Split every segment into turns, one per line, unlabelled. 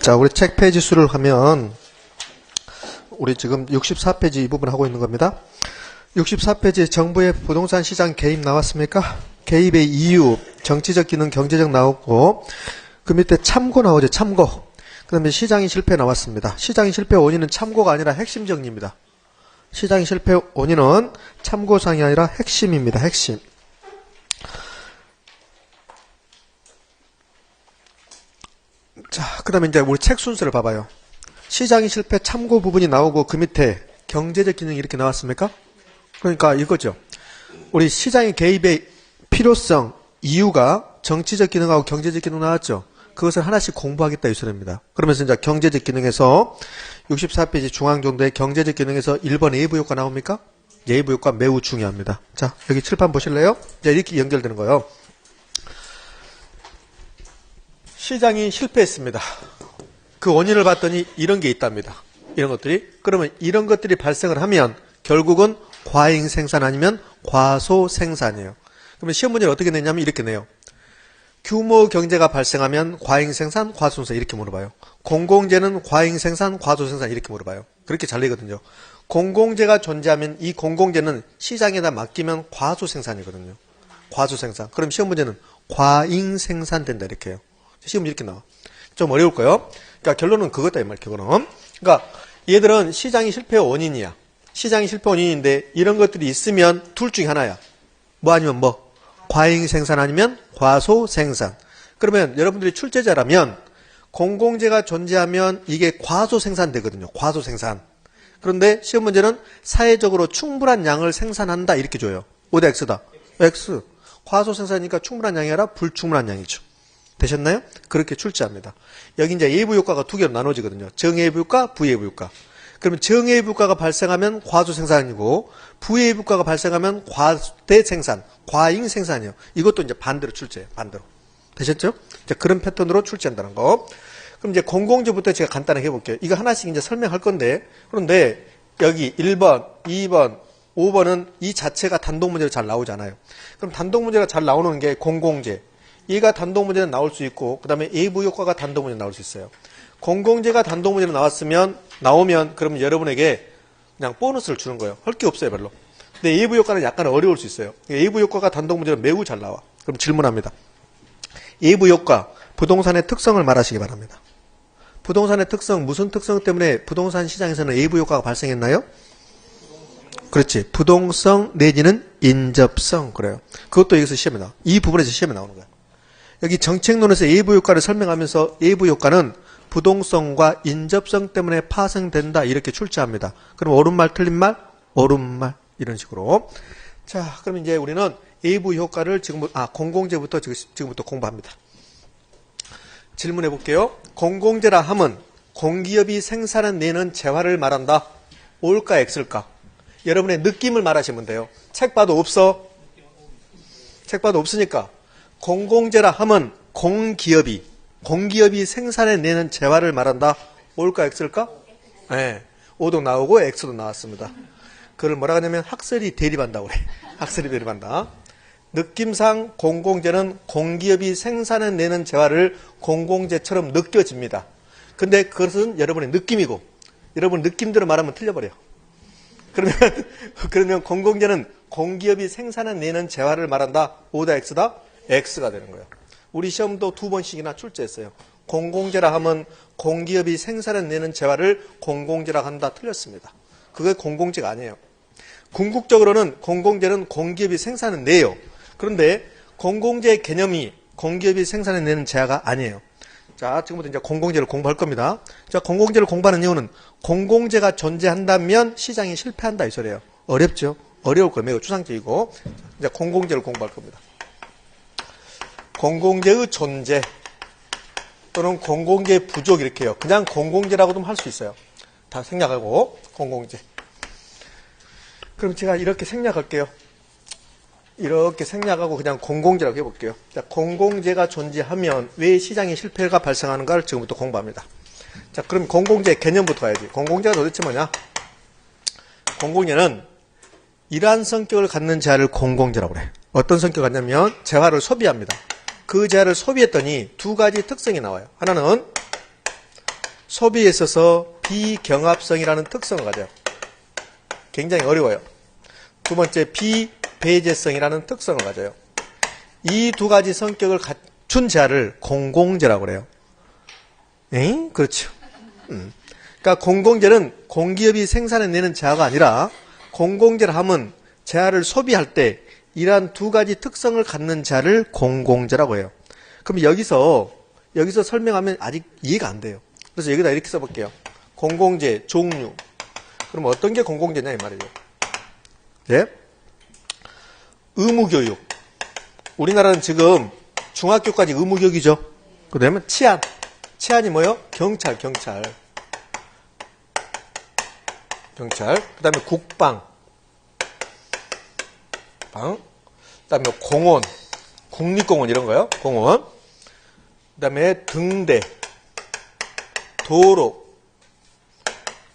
자, 우리 책 페이지 수를 하면 우리 지금 64페이지 이 부분 하고 있는 겁니다. 64페이지에 정부의 부동산 시장 개입 나왔습니까? 개입의 이유, 정치적 기능, 경제적 나오고 그 밑에 참고 나오죠. 참고. 그 다음에 시장이 실패 나왔습니다. 시장이 실패 원인은 참고가 아니라 핵심 정리입니다. 시장이 실패 원인은 참고상이 아니라 핵심입니다. 핵심. 자, 그 다음에 이제 우리 책 순서를 봐봐요. 시장이 실패 참고 부분이 나오고 그 밑에 경제적 기능이 이렇게 나왔습니까? 그러니까 이거죠. 우리 시장의 개입의 필요성, 이유가 정치적 기능하고 경제적 기능 나왔죠. 그것을 하나씩 공부하겠다 이 소리입니다. 그러면서 이제 경제적 기능에서 64페이지 중앙 정도의 경제적 기능에서 1번 예부 효과 나옵니까? 예부 효과 매우 중요합니다. 자, 여기 칠판 보실래요? 이제 이렇게 연결되는 거예요. 시장이 실패했습니다. 그 원인을 봤더니 이런 게 있답니다. 이런 것들이. 그러면 이런 것들이 발생을 하면 결국은 과잉 생산 아니면 과소 생산이에요. 그러면 시험 문제를 어떻게 내냐면 이렇게 내요. 규모 경제가 발생하면 과잉 생산, 과소 생산 이렇게 물어봐요. 공공재는 과잉 생산, 과소 생산 이렇게 물어봐요. 그렇게 잘 내거든요. 공공재가 존재하면 이 공공재는 시장에다 맡기면 과소 생산이거든요. 과소 생산. 그럼 시험 문제는 과잉 생산된다 이렇게 해요. 시험 이렇게 나와. 좀 어려울 거예요. 그러니까 결론은 그거다 이 말. 결론은. 그러니까 얘들은 시장이 실패의 원인이야. 시장이 실패 원인인데 이런 것들이 있으면 둘 중에 하나야. 뭐 아니면 뭐? 과잉 생산 아니면 과소 생산. 그러면 여러분들이 출제자라면 공공재가 존재하면 이게 과소 생산되거든요. 과소 생산. 그런데 시험 문제는 사회적으로 충분한 양을 생산한다 이렇게 줘요. 5대 X다. X. 과소 생산이니까 충분한 양이 아니라 불충분한 양이죠. 되셨나요? 그렇게 출제합니다. 여기 이제 예부 효과가 두 개로 나눠지거든요. 정예부 효과, 부예부 효과. 그러면 정예부 효과가 발생하면 과소 생산이고 부예부 효과가 발생하면 과대 생산, 과잉 생산이요. 이것도 이제 반대로 출제해요. 반대로. 되셨죠? 이제 그런 패턴으로 출제한다는 거. 그럼 이제 공공재부터 제가 간단하게 해볼게요. 이거 하나씩 이제 설명할 건데, 그런데 여기 1번, 2번, 5번은 이 자체가 단독 문제로 잘 나오잖아요. 그럼 단독 문제가 잘 나오는 게 공공재. 얘가 단독 문제는 나올 수 있고, 그 다음에 예부 효과가 단독 문제 나올 수 있어요. 공공재가 단독 문제로 나오면, 그러면 여러분에게 그냥 보너스를 주는 거예요. 할 게 없어요, 별로. 근데 예부 효과는 약간 어려울 수 있어요. 예부 효과가 단독 문제로 매우 잘 나와. 그럼 질문합니다. 예부 효과, 부동산의 특성을 말하시기 바랍니다. 부동산의 특성, 무슨 특성 때문에 부동산 시장에서는 예부 효과가 발생했나요? 그렇지. 부동성 내지는 인접성. 그래요. 그것도 여기서 시험에 나와. 이 부분에서 시험에 나오는 거야. 여기 정책론에서 예부 효과를 설명하면서 예부 효과는 부동성과 인접성 때문에 파생된다 이렇게 출제합니다. 그럼 옳은 말 틀린 말? 옳은 말 이런 식으로. 자, 그럼 이제 우리는 예부 효과를 공공재부터 지금부터 공부합니다. 질문해 볼게요. 공공재라 함은 공기업이 생산해내는 재화를 말한다. O일까 X일까? 여러분의 느낌을 말하시면 돼요. 책 봐도 없어. 책 봐도 없으니까. 공공재라 함은 공기업이 생산해내는 재화를 말한다. O일까 X일까? 네. O도 나오고 X도 나왔습니다. 그걸 뭐라 하냐면 학설이 대립한다 그래. 학설이 대립한다. 느낌상 공공재는 공기업이 생산해내는 재화를 공공재처럼 느껴집니다. 근데 그것은 여러분의 느낌이고 여러분 느낌대로 말하면 틀려버려. 그러면 공공재는 공기업이 생산해내는 재화를 말한다. O다 X다? X가 되는 거예요. 우리 시험도 2번씩이나 출제했어요. 공공재라 하면 공기업이 생산해내는 재화를 공공재라 한다. 틀렸습니다. 그게 공공재가 아니에요. 궁극적으로는 공공재는 공기업이 생산해내요. 그런데 공공재의 개념이 공기업이 생산해내는 재화가 아니에요. 자, 지금부터 이제 공공재를 공부할 겁니다. 자, 공공재를 공부하는 이유는 공공재가 존재한다면 시장이 실패한다 이 소리예요. 어렵죠? 어려울 거예요. 매우 추상적이고. 이제 공공재를 공부할 겁니다. 공공재의 존재 또는 공공재의 부족 이렇게 해요. 그냥 공공재라고도 할 수 있어요. 다 생략하고 공공재. 그럼 제가 이렇게 생략할게요. 이렇게 생략하고 그냥 공공재라고 해볼게요. 자, 공공재가 존재하면 왜 시장의 실패가 발생하는가를 지금부터 공부합니다. 자, 그럼 공공재 개념부터 가야지. 공공재가 도대체 뭐냐? 공공재는 이러한 성격을 갖는 재화를 공공재라고 그래. 어떤 성격을 갖냐면 재화를 소비합니다. 그 재화를 소비했더니 두 가지 특성이 나와요. 하나는 소비에 있어서 비경합성이라는 특성을 가져요. 굉장히 어려워요. 두 번째, 비배제성이라는 특성을 가져요. 이 두 가지 성격을 갖춘 재화를 공공재라고 그래요. 엥? 그렇죠. 그러니까 공공재는 공기업이 생산해내는 재화가 아니라 공공재를 하면 재화를 소비할 때 이러한 두 가지 특성을 갖는 재화를 공공재라고 해요. 그럼 여기서 설명하면 아직 이해가 안 돼요. 그래서 여기다 이렇게 써볼게요. 공공재, 종류. 그럼 어떤 게 공공재냐 이 말이에요. 예? 의무교육. 우리나라는 지금 중학교까지 의무교육이죠. 그 다음에 치안. 치안이 뭐예요? 경찰. 그 다음에 국방. 그 다음에 공원. 국립공원 이런 거요. 공원. 그 다음에 등대.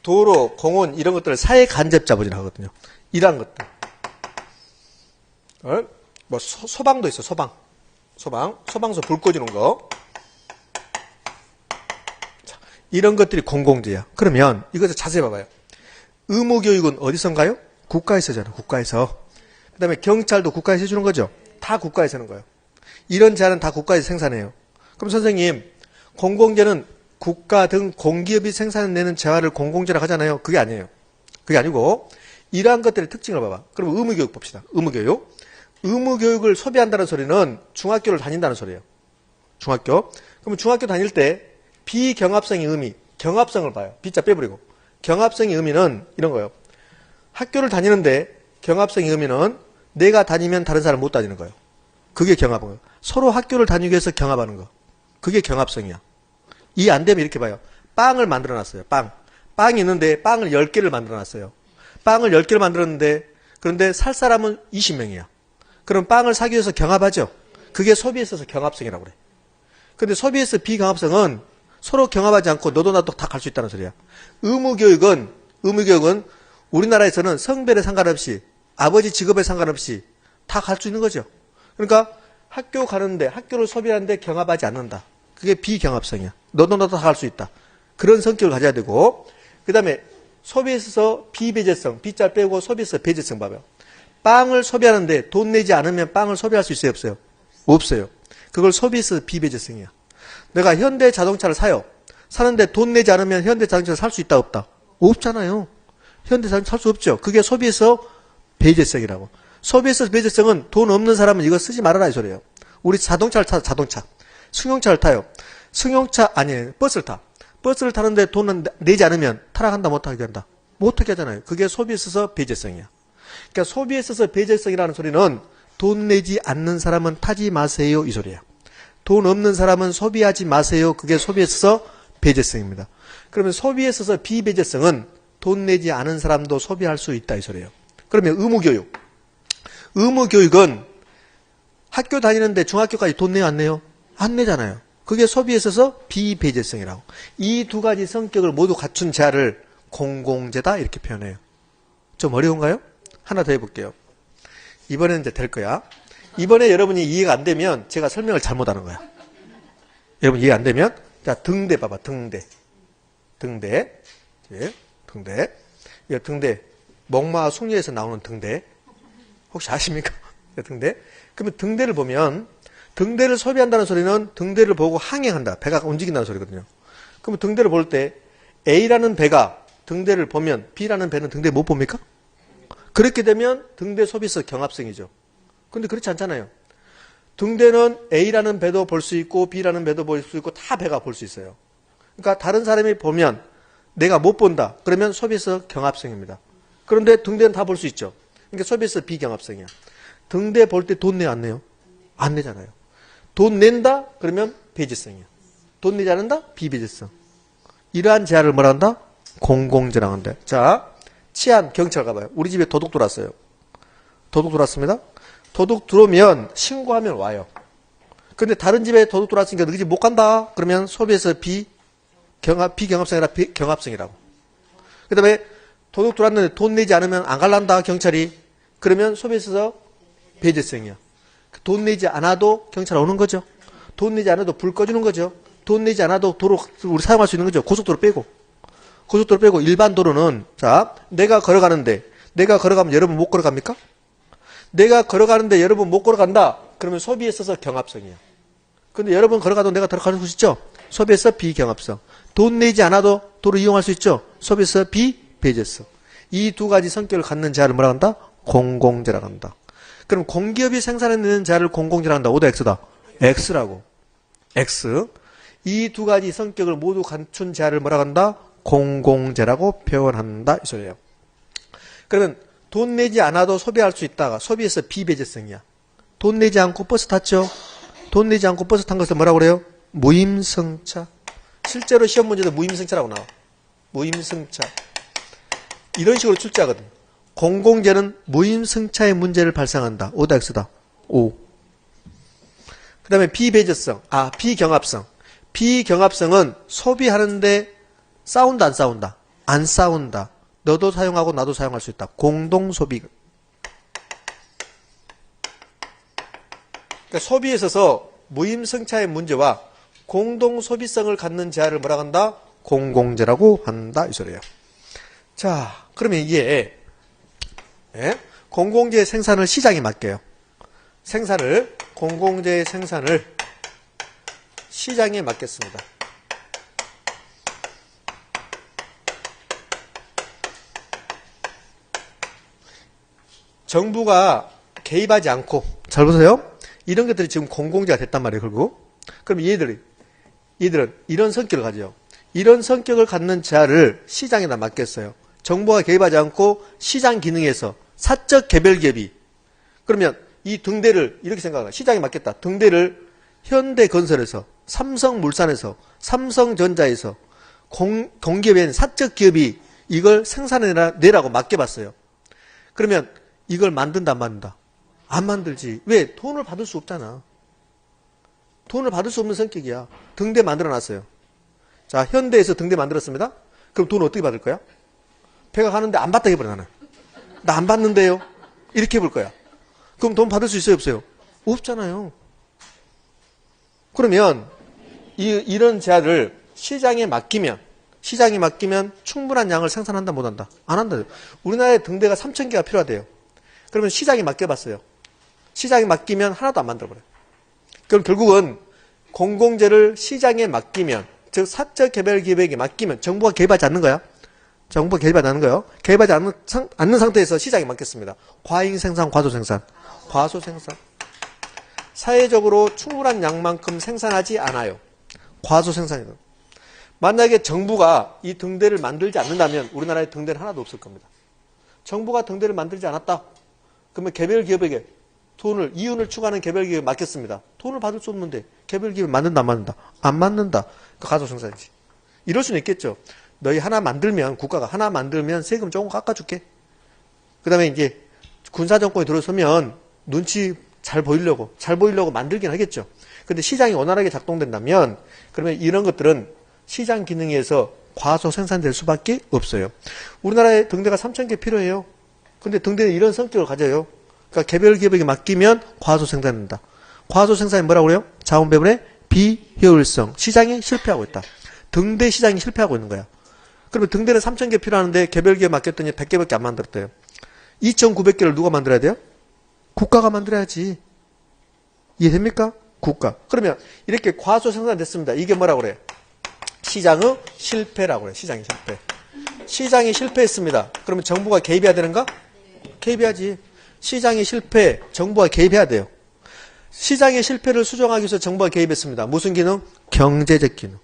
도로, 공원 이런 것들을 사회 간접 자본이라고 하거든요. 이러한 것들. 뭐 소방도 있어. 소방서 불 꺼주는 거. 자, 이런 것들이 공공재야. 그러면 이것을 자세히 봐봐요. 의무교육은 어디선가요? 국가에서잖아. 국가에서. 그 다음에 경찰도 국가에서 해주는 거죠. 다 국가에서 하는 거예요. 이런 재화는 다 국가에서 생산해요. 그럼 선생님, 공공재는 국가 등 공기업이 생산해내는 재화를 공공재라고 하잖아요. 그게 아니에요. 그게 아니고 이러한 것들의 특징을 봐봐. 그럼 의무교육 봅시다. 의무교육을 소비한다는 소리는 중학교를 다닌다는 소리예요. 중학교. 그러면 중학교 다닐 때 비경합성의 의미, 경합성을 봐요. B자 빼버리고. 경합성의 의미는 이런 거예요. 학교를 다니는데 경합성의 의미는 내가 다니면 다른 사람 못 다니는 거예요. 그게 경합이에요. 서로 학교를 다니기 위해서 경합하는 거. 그게 경합성이야. 이해 안 되면 이렇게 봐요. 빵을 만들어놨어요. 빵이 있는데 빵을 10개를 만들어놨어요. 빵을 10개를 만들었는데 그런데 살 사람은 20명이야. 그럼 빵을 사기 위해서 경합하죠. 그게 소비에 있어서 경합성이라고 그래. 근데 소비에서 비경합성은 서로 경합하지 않고 너도 나도 다 갈 수 있다는 소리야. 의무교육은 우리나라에서는 성별에 상관없이 아버지 직업에 상관없이 다 갈 수 있는 거죠. 그러니까 학교 가는데 학교를 소비하는데 경합하지 않는다. 그게 비경합성이야. 너도 나도 다 갈 수 있다. 그런 성격을 가져야 되고 그 다음에 소비에 있어서 비배제성, B자 빼고 소비에 있어서 배제성 봐봐요. 빵을 소비하는데 돈 내지 않으면 빵을 소비할 수 있어요? 없어요? 없어요. 그걸 소비에 있어서 비배제성이야. 내가 현대 자동차를 사요. 사는데 돈 내지 않으면 현대 자동차를 살 수 있다 없다? 없잖아요. 현대 자동차 살 수 없죠. 그게 소비에서 배제성이라고. 소비에서 배제성은 돈 없는 사람은 이거 쓰지 말아라 이 소리예요. 우리 자동차를 타요. 자동차. 승용차를 타요. 버스를 타. 버스를 타는데 돈은 내지 않으면 타락한다 못하게 한다? 못하게 하잖아요. 그게 소비에 있어서 배제성이야. 그러니까 소비에 있어서 배제성이라는 소리는 돈 내지 않는 사람은 타지 마세요 이 소리야. 돈 없는 사람은 소비하지 마세요. 그게 소비에 있어서 배제성입니다. 그러면 소비에 있어서 비배제성은 돈 내지 않은 사람도 소비할 수 있다 이 소리예요. 그러면 의무교육은 학교 다니는데 중학교까지 돈 내요 안 내요? 안 내잖아요. 그게 소비에 있어서 비배제성이라고. 이 두 가지 성격을 모두 갖춘 재화를 공공재다 이렇게 표현해요. 좀 어려운가요? 하나 더 해볼게요. 이번에는 이제 될 거야. 이번에 여러분이 이해가 안 되면 제가 설명을 잘못하는 거야. 여러분 이해 안 되면 자 등대 봐봐. 등대. 예, 등대. 이 등대. 목마 숭례에서 나오는 등대. 혹시 아십니까? 등대. 그러면 등대를 보면 등대를 소비한다는 소리는 등대를 보고 항행한다. 배가 움직인다는 소리거든요. 그러면 등대를 볼 때 A라는 배가 등대를 보면 B라는 배는 등대 못 봅니까? 그렇게 되면 등대 소비에서 경합성이죠. 근데 그렇지 않잖아요. 등대는 A라는 배도 볼 수 있고 B라는 배도 볼 수 있고 다 배가 볼 수 있어요. 그러니까 다른 사람이 보면 내가 못 본다. 그러면 소비에서 경합성입니다. 그런데 등대는 다 볼 수 있죠. 그러니까 소비에서 비경합성이야. 등대 볼 때 돈 내요 안 내요? 안 내잖아요. 돈 낸다? 그러면 배제성이야. 돈 내지 않는다? 비배제성. 이러한 재화를 뭐라 한다? 공공재라고 한다. 자, 치안, 경찰 가봐요. 우리 집에 도둑 들어왔어요. 도둑 들어왔습니다. 도둑 들어오면 신고하면 와요. 근데 다른 집에 도둑 들어왔으니까 너희 집 못 간다? 그러면 소비에서 비경합성이라 경합성이라고. 그 다음에 도둑 들어왔는데 돈 내지 않으면 안 갈란다, 경찰이. 그러면 소비에서 배제성이야. 돈 내지 않아도 경찰 오는 거죠. 돈 내지 않아도 불 꺼주는 거죠. 돈 내지 않아도 도로 우리 사용할 수 있는 거죠. 고속도로 빼고. 고속도로 빼고 일반 도로는 자, 내가 걸어가면 여러분 못 걸어갑니까? 내가 걸어가는데 여러분 못 걸어간다. 그러면 소비에 있어서 경합성이야. 근데 여러분 걸어가도 내가 들어갈 수 있죠? 소비에서 비경합성. 돈 내지 않아도 도로 이용할 수 있죠? 소비에서 비배제성. 이 두 가지 성격을 갖는 자를 뭐라고 한다? 공공재라고 한다. 그럼 공기업이 생산해내는 자를 공공재라고 한다. O다 X다. X라고. X. 이 두 가지 성격을 모두 갖춘 자를 뭐라고 한다? 공공재라고 표현한다. 이 소리예요. 그러면 돈 내지 않아도 소비할 수 있다가 소비에서 비배제성이야. 돈 내지 않고 버스 탔죠? 돈 내지 않고 버스 탄 것을 뭐라고 그래요? 무임승차. 실제로 시험 문제도 무임승차라고 나와. 무임승차. 이런 식으로 출제하거든. 공공재는 무임승차의 문제를 발생한다. O다 X다. O. 그 다음에 비배제성. 비경합성. 비경합성은 소비하는데 싸운다 안 싸운다? 안 싸운다. 너도 사용하고 나도 사용할 수 있다. 공동소비. 그러니까 소비에 있어서 무임승차의 문제와 공동소비성을 갖는 재화를 뭐라고 한다? 공공재라고 한다. 이 소리예요. 자, 그러면 이게 공공재의 생산을 시장에 맡겨요. 공공재의 생산을 시장에 맡겼습니다. 정부가 개입하지 않고, 잘 보세요. 이런 것들이 지금 공공재가 됐단 말이에요, 결국. 그럼 얘들은 이런 성격을 가져요. 이런 성격을 갖는 자를 시장에다 맡겼어요. 정부가 개입하지 않고 시장 기능에서 사적 개별 기업이. 그러면 이 등대를 이렇게 생각해요. 시장에 맡겼다. 등대를 현대건설에서, 삼성물산에서, 삼성전자에서 공기업인 사적 기업이 이걸 생산해내라고 맡겨봤어요. 그러면 이걸 만든다 안 만든다? 안 만들지. 왜? 돈을 받을 수 없잖아. 돈을 받을 수 없는 성격이야. 등대 만들어놨어요. 자, 현대에서 등대 만들었습니다. 그럼 돈 어떻게 받을 거야? 배가 가는데 안 받다 해버려 나는. 나 안 받는데요. 이렇게 해볼 거야. 그럼 돈 받을 수 있어요 없어요? 없잖아요. 그러면 이런 재화를 시장에 맡기면 충분한 양을 생산한다 못한다? 안 한다. 우리나라에 등대가 3,000개가 필요하대요. 그러면 시장에 맡겨봤어요. 시장에 맡기면 하나도 안 만들어버려요. 그럼 결국은 공공재를 시장에 맡기면, 즉 사적 개별 기업에게 맡기면 정부가 개입하지 않는 거야. 정부가 개입하지 않는 거예요. 개입하지 않는 상태에서 시장에 맡겼습니다. 과잉 생산, 과소 생산. 사회적으로 충분한 양만큼 생산하지 않아요. 과소 생산이에요. 만약에 정부가 이 등대를 만들지 않는다면 우리나라에 등대는 하나도 없을 겁니다. 정부가 등대를 만들지 않았다. 그러면 개별 기업에게 이윤을 추구하는 개별 기업에 맡겼습니다. 돈을 받을 수 없는데 개별 기업을 만든다 안 만든다? 안 만든다. 그 과소 생산이지. 이럴 수는 있겠죠. 너희 국가가 하나 만들면 세금 조금 깎아줄게. 그 다음에 이제 군사정권이 들어서면 눈치 잘 보이려고 만들긴 하겠죠. 근데 시장이 원활하게 작동된다면 그러면 이런 것들은 시장 기능에서 과소 생산될 수밖에 없어요. 우리나라에 등대가 3,000개 필요해요. 근데 등대는 이런 성격을 가져요. 그러니까 개별 기업에게 맡기면 과소 생산된다. 과소 생산이 뭐라고 그래요? 자원 배분의 비효율성. 시장이 실패하고 있다. 등대 시장이 실패하고 있는 거야. 그러면 등대는 3,000개 필요하는데 개별 기업 맡겼더니 100개밖에 안 만들었대요. 2,900개를 누가 만들어야 돼요? 국가가 만들어야지. 이해됩니까? 국가. 그러면 이렇게 과소 생산됐습니다. 이게 뭐라고 그래요? 시장의 실패라고 그래요. 시장의 실패. 시장이 실패했습니다. 그러면 정부가 개입해야 되는가? 개입해야지. 시장의 실패, 정부가 개입해야 돼요. 시장의 실패를 수정하기 위해서 정부가 개입했습니다. 무슨 기능? 경제적 기능.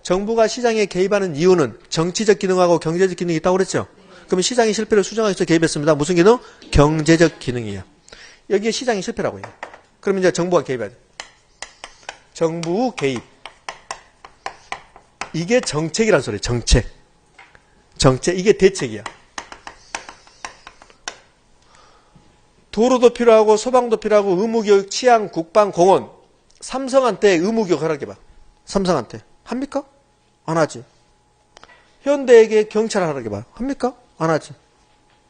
정부가 시장에 개입하는 이유는 정치적 기능하고 경제적 기능이 있다고 그랬죠? 그러면 시장의 실패를 수정하기 위해서 개입했습니다. 무슨 기능? 경제적 기능이야. 여기에 시장의 실패라고 해요. 그러면 이제 정부가 개입해야 돼. 정부 개입. 이게 정책이란 소리예요. 정책. 이게 대책이야. 도로도 필요하고 소방도 필요하고 의무교육, 치안, 국방, 공원. 삼성한테 의무교육 하라고 해봐. 삼성한테. 합니까? 안 하지. 현대에게 경찰 하라고 해봐. 합니까? 안 하지.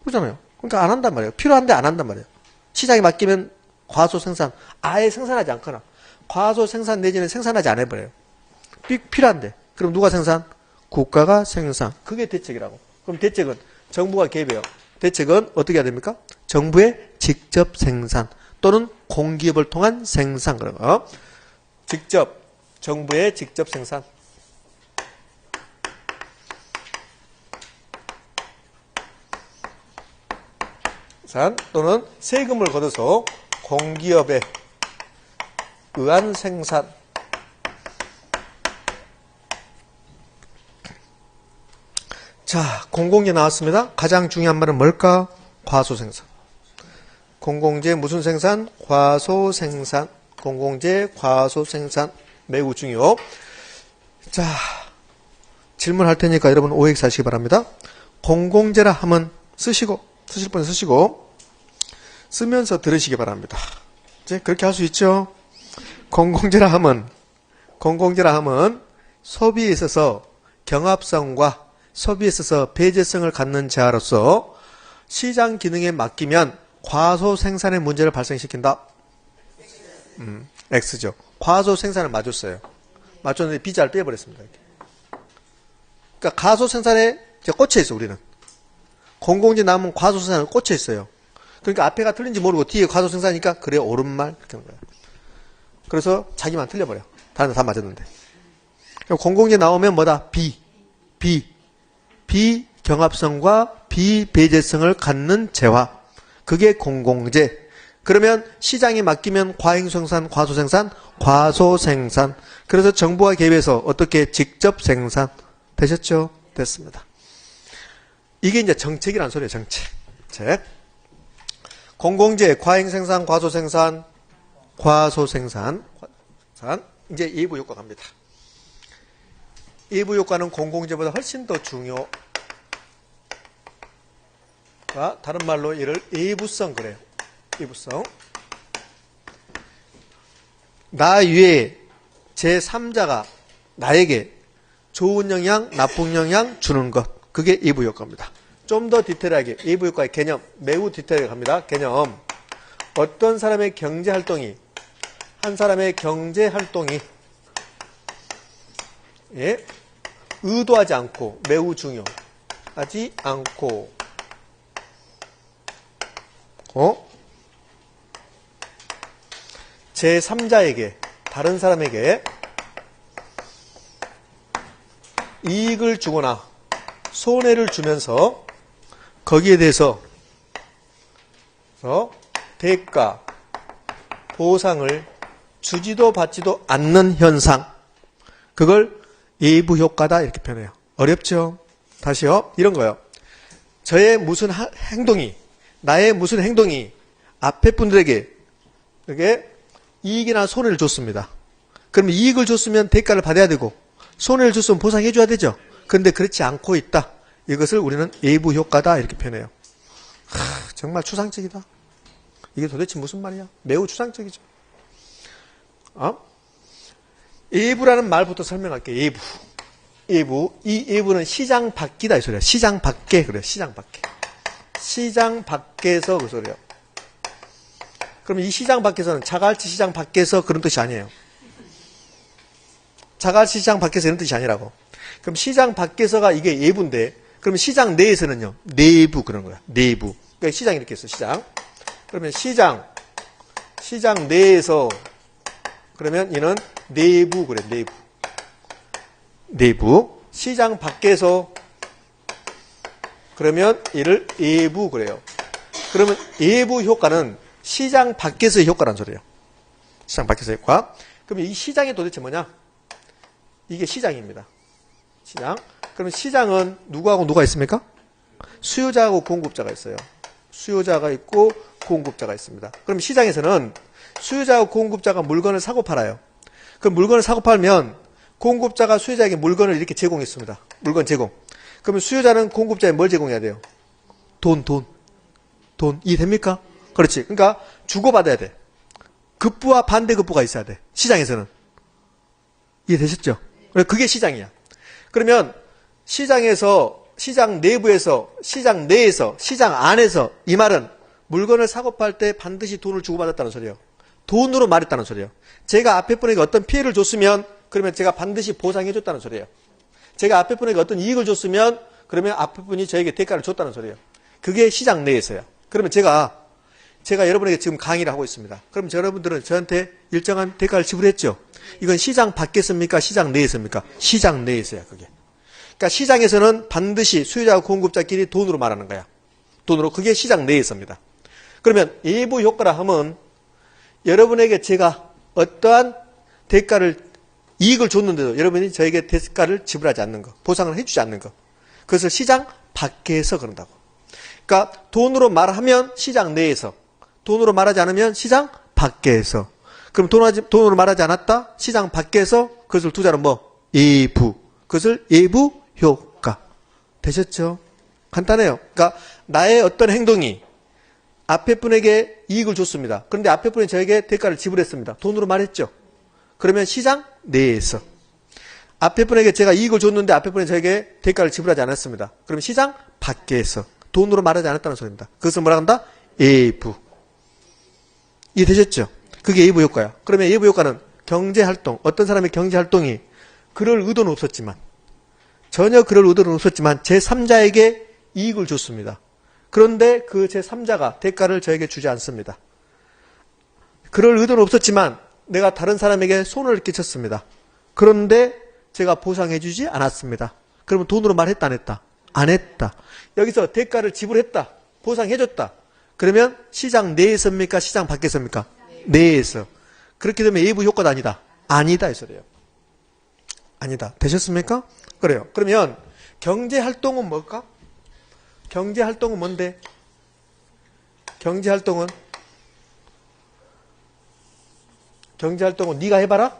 그렇잖아요. 그러니까 안 한단 말이에요. 필요한데 안 한단 말이에요. 시장에 맡기면 과소 생산. 아예 생산하지 않거나 과소 생산 내지는 생산하지 않아버려요. 필요한데. 그럼 누가 생산? 국가가 생산. 그게 대책이라고. 그럼 대책은 정부가 개입해요. 대책은 어떻게 해야 됩니까? 정부의 직접 생산 또는 공기업을 통한 생산. 그런 거. 직접, 정부의 직접 생산. 또는 세금을 걷어서 공기업에 의한 생산. 자, 공공재 나왔습니다. 가장 중요한 말은 뭘까? 과소생산. 공공재 무슨 생산? 과소생산. 공공재 과소생산. 매우 중요. 자, 질문할 테니까 여러분 오해하지 마시기 바랍니다. 공공재라 하면 쓰시고, 쓰실 분 쓰시고, 쓰면서 들으시기 바랍니다. 이제 그렇게 할 수 있죠? 공공재라 하면 소비에 있어서 경합성과 소비에 있어서 배제성을 갖는 재화로서 시장 기능에 맡기면 과소 생산의 문제를 발생시킨다. X죠. 과소 생산을 맞췄어요. 맞췄는데 B자를 빼버렸습니다. 이렇게. 그러니까 과소 생산에 꽂혀 있어 우리는. 공공재 나오면 과소 생산에 꽂혀 있어요. 그러니까 앞에가 틀린지 모르고 뒤에 과소 생산이니까 그래 옳은 말 그렇게 하는 거야. 그래서 자기만 틀려버려. 다른 다 맞았는데. 공공재 나오면 뭐다? 비경합성과 비배제성을 갖는 재화. 그게 공공재. 그러면 시장에 맡기면 과잉생산, 과소생산, 과소생산. 그래서 정부가 개입해서 어떻게 직접 생산. 되셨죠? 됐습니다. 이게 이제 정책이라는 소리예요. 정책. 공공재, 과잉생산, 과소생산, 과소생산. 이제 예부 효과 갑니다. 예부 효과는 공공재보다 훨씬 더 중요. 다른 말로 이를 예부성 그래요. 예부성. 나 위에 제3자가 나에게 좋은 영향, 나쁜 영향 주는 것. 그게 예부 효과입니다. 좀 더 디테일하게 예부 효과의 개념 매우 디테일하게 갑니다. 개념. 어떤 사람의 경제 활동이 한 사람의 경제 활동이 의도하지 않고 매우 중요하지 않고 제3자에게 다른 사람에게 이익을 주거나 손해를 주면서 거기에 대해서 대가, 보상을 주지도 받지도 않는 현상. 그걸 예부 효과다 이렇게 표현해요. 어렵죠? 다시요. 이런 거요. 저의 무슨 행동이 나의 무슨 행동이 앞에 분들에게 이렇게 이익이나 손해를 줬습니다. 그러면 이익을 줬으면 대가를 받아야 되고 손해를 줬으면 보상해 줘야 되죠. 그런데 그렇지 않고 있다. 이것을 우리는 예부 효과다 이렇게 표현해요. 정말 추상적이다. 이게 도대체 무슨 말이야? 매우 추상적이죠. 예부라는 말부터 설명할게요. 예부. 이 예부는 시장 밖이다 이 소리야. 시장 밖에 그래요. 시장 밖에. 시장 밖에서 그 소리예요. 그럼 이 시장 밖에서는 자갈치 시장 밖에서 그런 뜻이 아니에요. 자갈치 시장 밖에서 이런 뜻이 아니라고. 그럼 시장 밖에서가 이게 예부인데 그러면 시장 내에서는요. 내부 그런 거야. 내부. 그러니까 시장 이렇게 있어. 시장. 그러면 시장 내에서 그러면 이는 내부 그래. 내부. 시장 밖에서 그러면 이를 예부 그래요. 그러면 예부 효과는 시장 밖에서의 효과란 소리예요. 시장 밖에서의 효과. 그럼 이 시장이 도대체 뭐냐? 이게 시장입니다. 시장. 그러면 시장은 누구하고 누가 있습니까? 수요자하고 공급자가 있어요. 수요자가 있고 공급자가 있습니다. 그럼 시장에서는 수요자하고 공급자가 물건을 사고 팔아요. 그럼 물건을 사고 팔면 공급자가 수요자에게 물건을 이렇게 제공했습니다. 물건 제공. 그러면 수요자는 공급자에 뭘 제공해야 돼요? 돈. 이해됩니까? 그렇지. 그러니까 주고받아야 돼. 급부와 반대급부가 있어야 돼. 시장에서는. 이해되셨죠? 그게 시장이야. 그러면 시장에서, 시장 내부에서, 시장 내에서, 시장 안에서 이 말은 물건을 사고 팔 때 반드시 돈을 주고받았다는 소리예요. 돈으로 말했다는 소리예요. 제가 앞에 분에게 어떤 피해를 줬으면 그러면 제가 반드시 보상해 줬다는 소리예요. 제가 앞에 분에게 어떤 이익을 줬으면 그러면 앞에 분이 저에게 대가를 줬다는 소리예요. 그게 시장 내에서요. 그러면 제가 여러분에게 지금 강의를 하고 있습니다. 그럼 여러분들은 저한테 일정한 대가를 지불했죠. 이건 시장 밖에서입니까? 시장 내에서입니까? 시장 내에서야 그게. 그러니까 시장에서는 반드시 수요자와 공급자끼리 돈으로 말하는 거야. 돈으로. 그게 시장 내에서입니다. 그러면 외부 효과라 하면 여러분에게 제가 어떠한 대가를 이익을 줬는데도 여러분이 저에게 대가를 지불하지 않는 거, 보상을 해주지 않는 거. 그것을 시장 밖에서 그런다고. 그러니까 돈으로 말하면 시장 내에서, 돈으로 말하지 않으면 시장 밖에서. 그럼 돈으로 말하지 않았다? 시장 밖에서 그것을 두 자로 뭐? 외부. 그것을 외부 효과. 되셨죠? 간단해요. 그러니까 나의 어떤 행동이 앞에 분에게 이익을 줬습니다. 그런데 앞에 분이 저에게 대가를 지불했습니다. 돈으로 말했죠. 그러면 시장 내에서. 앞에 분에게 제가 이익을 줬는데 앞에 분이 저에게 대가를 지불하지 않았습니다. 그럼 시장 밖에서. 돈으로 말하지 않았다는 소리입니다. 그것을 뭐라 한다? 외부. 이해되셨죠? 그게 외부 효과야. 그러면 외부 효과는 경제활동, 어떤 사람의 경제활동이 그럴 의도는 없었지만, 전혀 그럴 의도는 없었지만 제3자에게 이익을 줬습니다. 그런데 그 제3자가 대가를 저에게 주지 않습니다. 그럴 의도는 없었지만 내가 다른 사람에게 손을 끼쳤습니다. 그런데 제가 보상해 주지 않았습니다. 그러면 돈으로 말했다 안 했다? 안 했다. 여기서 대가를 지불했다. 보상해 줬다. 그러면 시장 내에서입니까? 시장 밖에서입니까? 내에서. 그렇게 되면 외부 효과도 아니다. 아니다 이 소리예요. 아니다. 되셨습니까? 그래요. 그러면 경제활동은 뭘까? 경제활동은 뭔데? 경제활동은 네가 해봐라?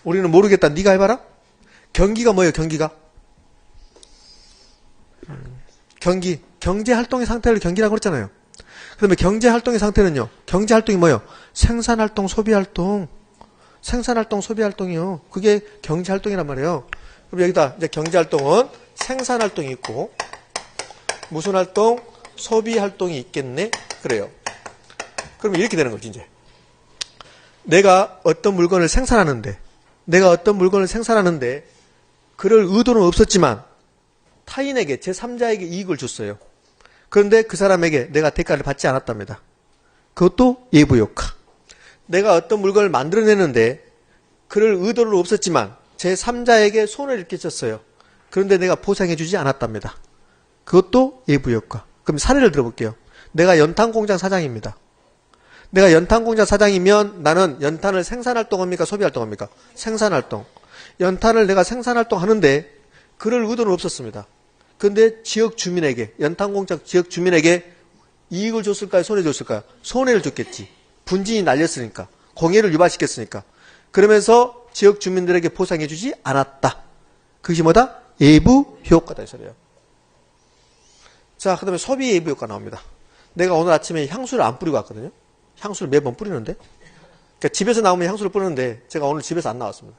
우리는 모르겠다. 네가 해봐라? 경기가 뭐예요? 경기가? 경제활동의 상태를 경기라고 그랬잖아요. 그러면 경제활동의 상태는요. 경제활동이 뭐예요? 생산활동, 소비활동. 생산활동, 소비활동이요. 그게 경제활동이란 말이에요. 그럼 여기다 이제 경제활동은 생산활동이 있고 무슨 활동? 소비활동이 있겠네? 그래요. 그러면 이렇게 되는 거지 이제. 내가 어떤 물건을 생산하는데 그럴 의도는 없었지만 타인에게 제3자에게 이익을 줬어요. 그런데 그 사람에게 내가 대가를 받지 않았답니다. 그것도 외부 효과. 내가 어떤 물건을 만들어내는데 그럴 의도는 없었지만 제3자에게 손해를 끼쳤어요. 그런데 내가 보상해 주지 않았답니다. 그것도 외부 효과. 그럼 사례를 들어볼게요. 내가 연탄공장 사장입니다. 내가 연탄공장 사장이면 나는 연탄을 생산활동합니까? 소비활동합니까? 생산활동. 연탄을 내가 생산활동 하는데 그럴 의도는 없었습니다. 그런데 지역 주민에게, 연탄공장 지역 주민에게 이익을 줬을까요? 손해를 줬을까요? 손해를 줬겠지. 분진이 날렸으니까. 공해를 유발시켰으니까. 그러면서 지역 주민들에게 보상해 주지 않았다. 그것이 뭐다? 외부 효과다 이 소리예요. 자, 그 다음에 소비 외부 효과 나옵니다. 내가 오늘 아침에 향수를 안 뿌리고 왔거든요. 향수를 매번 뿌리는데. 그러니까 집에서 나오면 향수를 뿌리는데 제가 오늘 집에서 안 나왔습니다.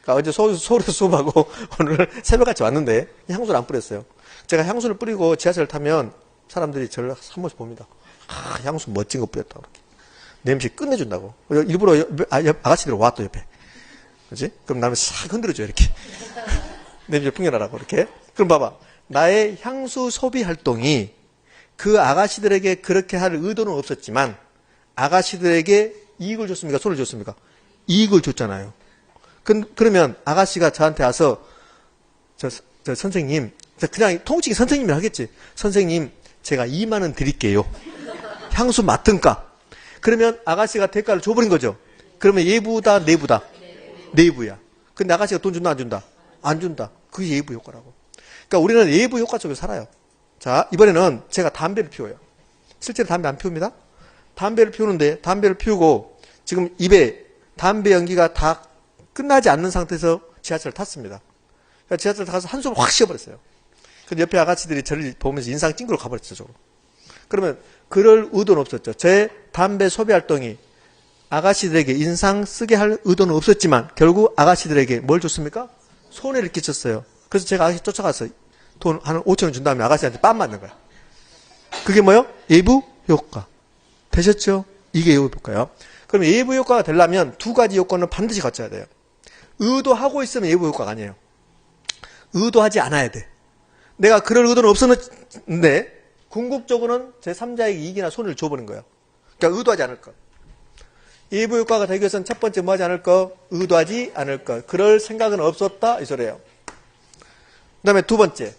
그러니까 어제 서울에서 수업하고 오늘 새벽같이 왔는데 향수를 안 뿌렸어요. 제가 향수를 뿌리고 지하철을 타면 사람들이 저를 한 번씩 봅니다. 아, 향수 멋진 거 뿌렸다. 그렇게. 냄새 끝내준다고. 일부러 아가씨들 와 또 옆에. 그렇지? 그럼 나는 싹 흔들어줘요. 이렇게. 냄새 풍겨나라고 이렇게. 그럼 봐봐. 나의 향수 소비 활동이 그 아가씨들에게 그렇게 할 의도는 없었지만 아가씨들에게 이익을 줬습니까? 손을 줬습니까? 이익을 줬잖아요. 그러면 아가씨가 저한테 와서 저 선생님, 그냥 통칭이 선생님이라 하겠지. 선생님, 제가 2만 원 드릴게요. 향수 맡은가? 그러면 아가씨가 대가를 줘버린 거죠. 그러면 외부다, 내부다? 내부야. 근데 아가씨가 돈 준다, 안 준다? 안 준다. 그게 외부 효과라고. 그러니까 우리는 외부 효과 쪽에서 살아요. 자, 이번에는 제가 담배를 피워요. 실제로 담배 안 피웁니다. 담배를 피우는데 담배를 피우고 지금 입에 담배 연기가 다 끝나지 않는 상태에서 지하철을 탔습니다. 그러니까 지하철 타서 한숨을 확 쉬어버렸어요. 근데 옆에 아가씨들이 저를 보면서 인상 찡그러 가버렸죠. 저로. 그러면 그럴 의도는 없었죠. 제 담배 소비 활동이 아가씨들에게 인상 쓰게 할 의도는 없었지만 결국 아가씨들에게 뭘 줬습니까? 손해를 끼쳤어요. 그래서 제가 아가씨 쫓아가서 돈 한 5천 원 준 다음에 아가씨한테 빰 맞는 거야. 그게 뭐요? 외부 효과. 되셨죠? 이게 외부 효과예요. 그럼 예부 효과가 되려면 두 가지 요건을 반드시 갖춰야 돼요. 의도하고 있으면 예부 효과가 아니에요. 의도하지 않아야 돼. 내가 그럴 의도는 없었는데 궁극적으로는 제3자에게 이익이나 손해를 줘버린 거예요. 그러니까 의도하지 않을 것. 예부 효과가 되기 위해서는 첫 번째 뭐 하지 않을 것? 의도하지 않을 것. 그럴 생각은 없었다 이 소리예요. 그 다음에 두 번째,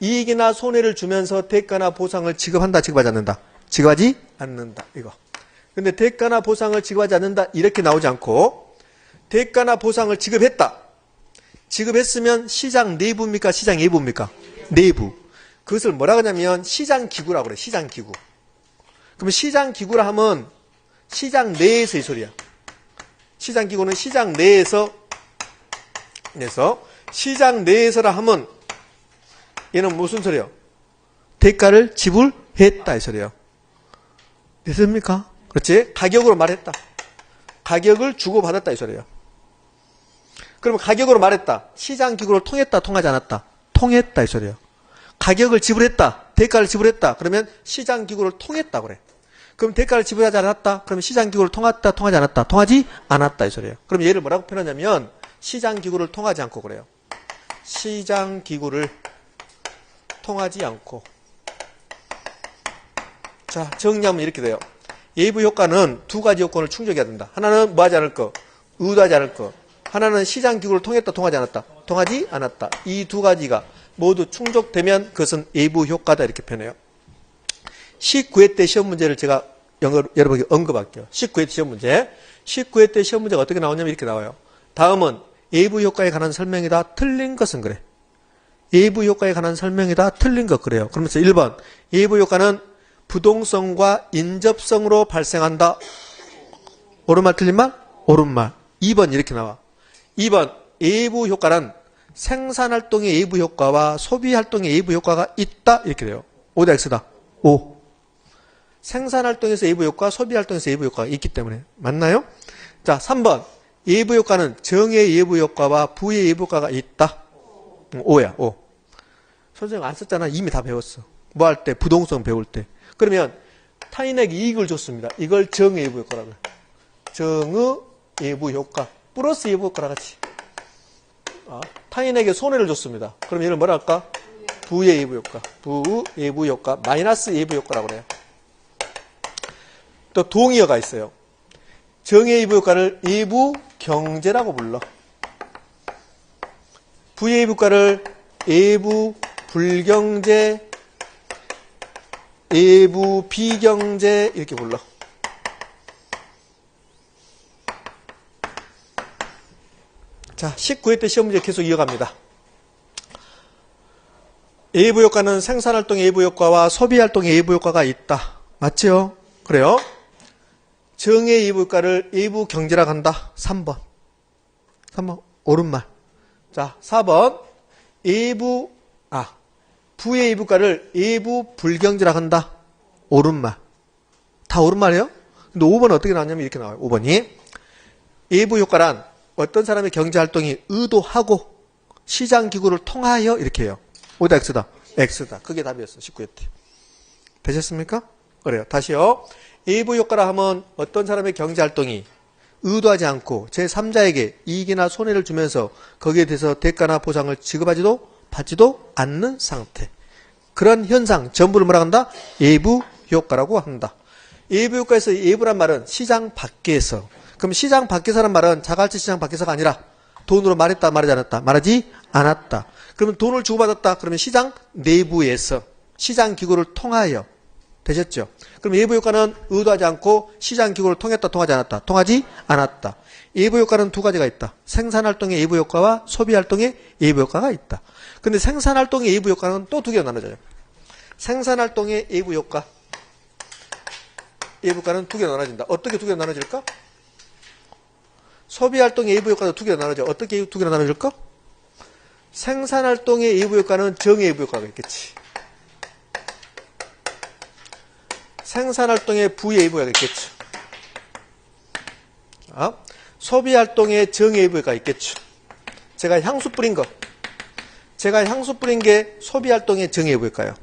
이익이나 손해를 주면서 대가나 보상을 지급한다, 지급하지 않는다. 지급하지 않는다 이거. 근데 대가나 보상을 지급하지 않는다 이렇게 나오지 않고 대가나 보상을 지급했다. 지급했으면 시장 내부입니까? 시장 외부입니까? 내부. 그것을 뭐라 그러냐면 시장기구라고 그래. 시장기구. 그럼 시장기구라 하면 시장 내에서 이 소리야. 시장기구는 시장 내에서 시장 내에서라 하면 얘는 무슨 소리야? 대가를 지불했다 이 소리야. 됐습니까? 그렇지? 가격으로 말했다. 가격을 주고받았다 이 소리야. 그러면 가격으로 말했다. 시장기구를 통했다, 통하지 않았다? 통했다 이 소리야. 가격을 지불했다. 대가를 지불했다. 그러면 시장기구를 통했다 그래. 그럼 대가를 지불하지 않았다. 그러면 시장기구를 통했다, 통하지 않았다? 통하지 않았다 이 소리예요. 그럼 얘를 뭐라고 표현하냐면 시장기구를 통하지 않고 그래요. 시장기구를 통하지 않고. 자, 정리하면 이렇게 돼요. 예부 효과는 두 가지 요건을 충족해야 된다. 하나는 뭐 하지 않을 거? 의도하지 않을 거. 하나는 시장기구를 통했다, 통하지 않았다? 통하지 않았다. 이 두 가지가 모두 충족되면 그것은 예부 효과다 이렇게 표현해요. 19회 때 시험 문제를 제가 여러분에게 언급할게요. 19회 때 시험 문제. 19회 때 시험 문제가 어떻게 나오냐면 이렇게 나와요. 다음은 예부 효과에 관한 설명이다. 틀린 것은 그래. 예부 효과에 관한 설명이다. 틀린 것 그래요. 그러면서 1번 예부 효과는 부동성과 인접성으로 발생한다. 옳은 말 틀린 말? 옳은 말. 2번 이렇게 나와. 2번 예부 효과는 생산활동의 예부 효과와 소비활동의 예부 효과가 있다. 이렇게 돼요. O다 X다. O. 생산활동에서 예부 효과, 소비활동에서 예부 효과가 있기 때문에. 맞나요? 자, 3번. 예부 효과는 정의 예부 효과와 부의 예부 효과가 있다. O야, O. 선생님 안 썼잖아. 이미 다 배웠어. 뭐 할 때? 부동성 배울 때. 그러면 타인에게 이익을 줬습니다. 이걸 정의 예부 효과라고 해요. 정의 예부 효과. 플러스 예부 효과랑 같이. 타인에게 손해를 줬습니다. 그럼 얘를 뭐라 할까? 부의 예부 효과. 부 예부 효과. 마이너스 예부 효과라고 그래요. 또 동의어가 있어요. 정의 예부 효과를 예부 경제라고 불러. 부의 예부 효과를 예부 불경제, 예부 비경제 이렇게 불러. 자, 19회 때 시험 문제 계속 이어갑니다. 예부 효과는 생산활동의 예부 효과와 소비활동의 예부 효과가 있다. 맞죠? 그래요? 정의 예부 효과를 예부 경제라고 한다. 3번. 3번 옳은 말. 자, 4번 부의 예부 효과를 예부 불경제라고 한다. 옳은 말. 다 옳은 말이에요? 근데 5번은 어떻게 나왔냐면 이렇게 나와요. 5번이 예부 효과란 어떤 사람의 경제활동이 의도하고 시장기구를 통하여 이렇게 해요. O다 X다. X다. 그게 답이었어. 19회 때. 되셨습니까? 그래요. 다시요. 예부 효과라 하면 어떤 사람의 경제활동이 의도하지 않고 제3자에게 이익이나 손해를 주면서 거기에 대해서 대가나 보상을 지급하지도 받지도 않는 상태. 그런 현상 전부를 뭐라 한다? 예부 효과라고 한다. 예부 효과에서 예부란 말은 시장 밖에서. 그럼 시장 밖에서란 말은 자갈치 시장 밖에서가 아니라 돈으로 말했다, 말하지 않았다. 말하지 않았다. 그러면 돈을 주고받았다. 그러면 시장 내부에서 시장 기구를 통하여. 되셨죠? 그럼 예부 효과는 의도하지 않고 시장 기구를 통했다, 통하지 않았다. 통하지 않았다. 예부 효과는 두 가지가 있다. 생산활동의 예부 효과와 소비활동의 예부 효과가 있다. 근데 생산활동의 예부 효과는 또 두 개로 나눠져요. 생산활동의 예부 효과. 예부효과는 두 개로 나눠진다. 어떻게 두 개로 나눠질까? 소비활동의 예부 효과도 두 개로 나눠져. 어떻게 두 개로 나눠질까? 생산활동의 예부 효과는 정의 예부 효과가 있겠지. 생산활동의 부의 예부 효과가 있겠죠. 소비활동의 정의 예부 효과가 있겠죠. 제가 향수 뿌린 거. 제가 향수 뿌린 게 소비활동의 정의 예부 효과예요.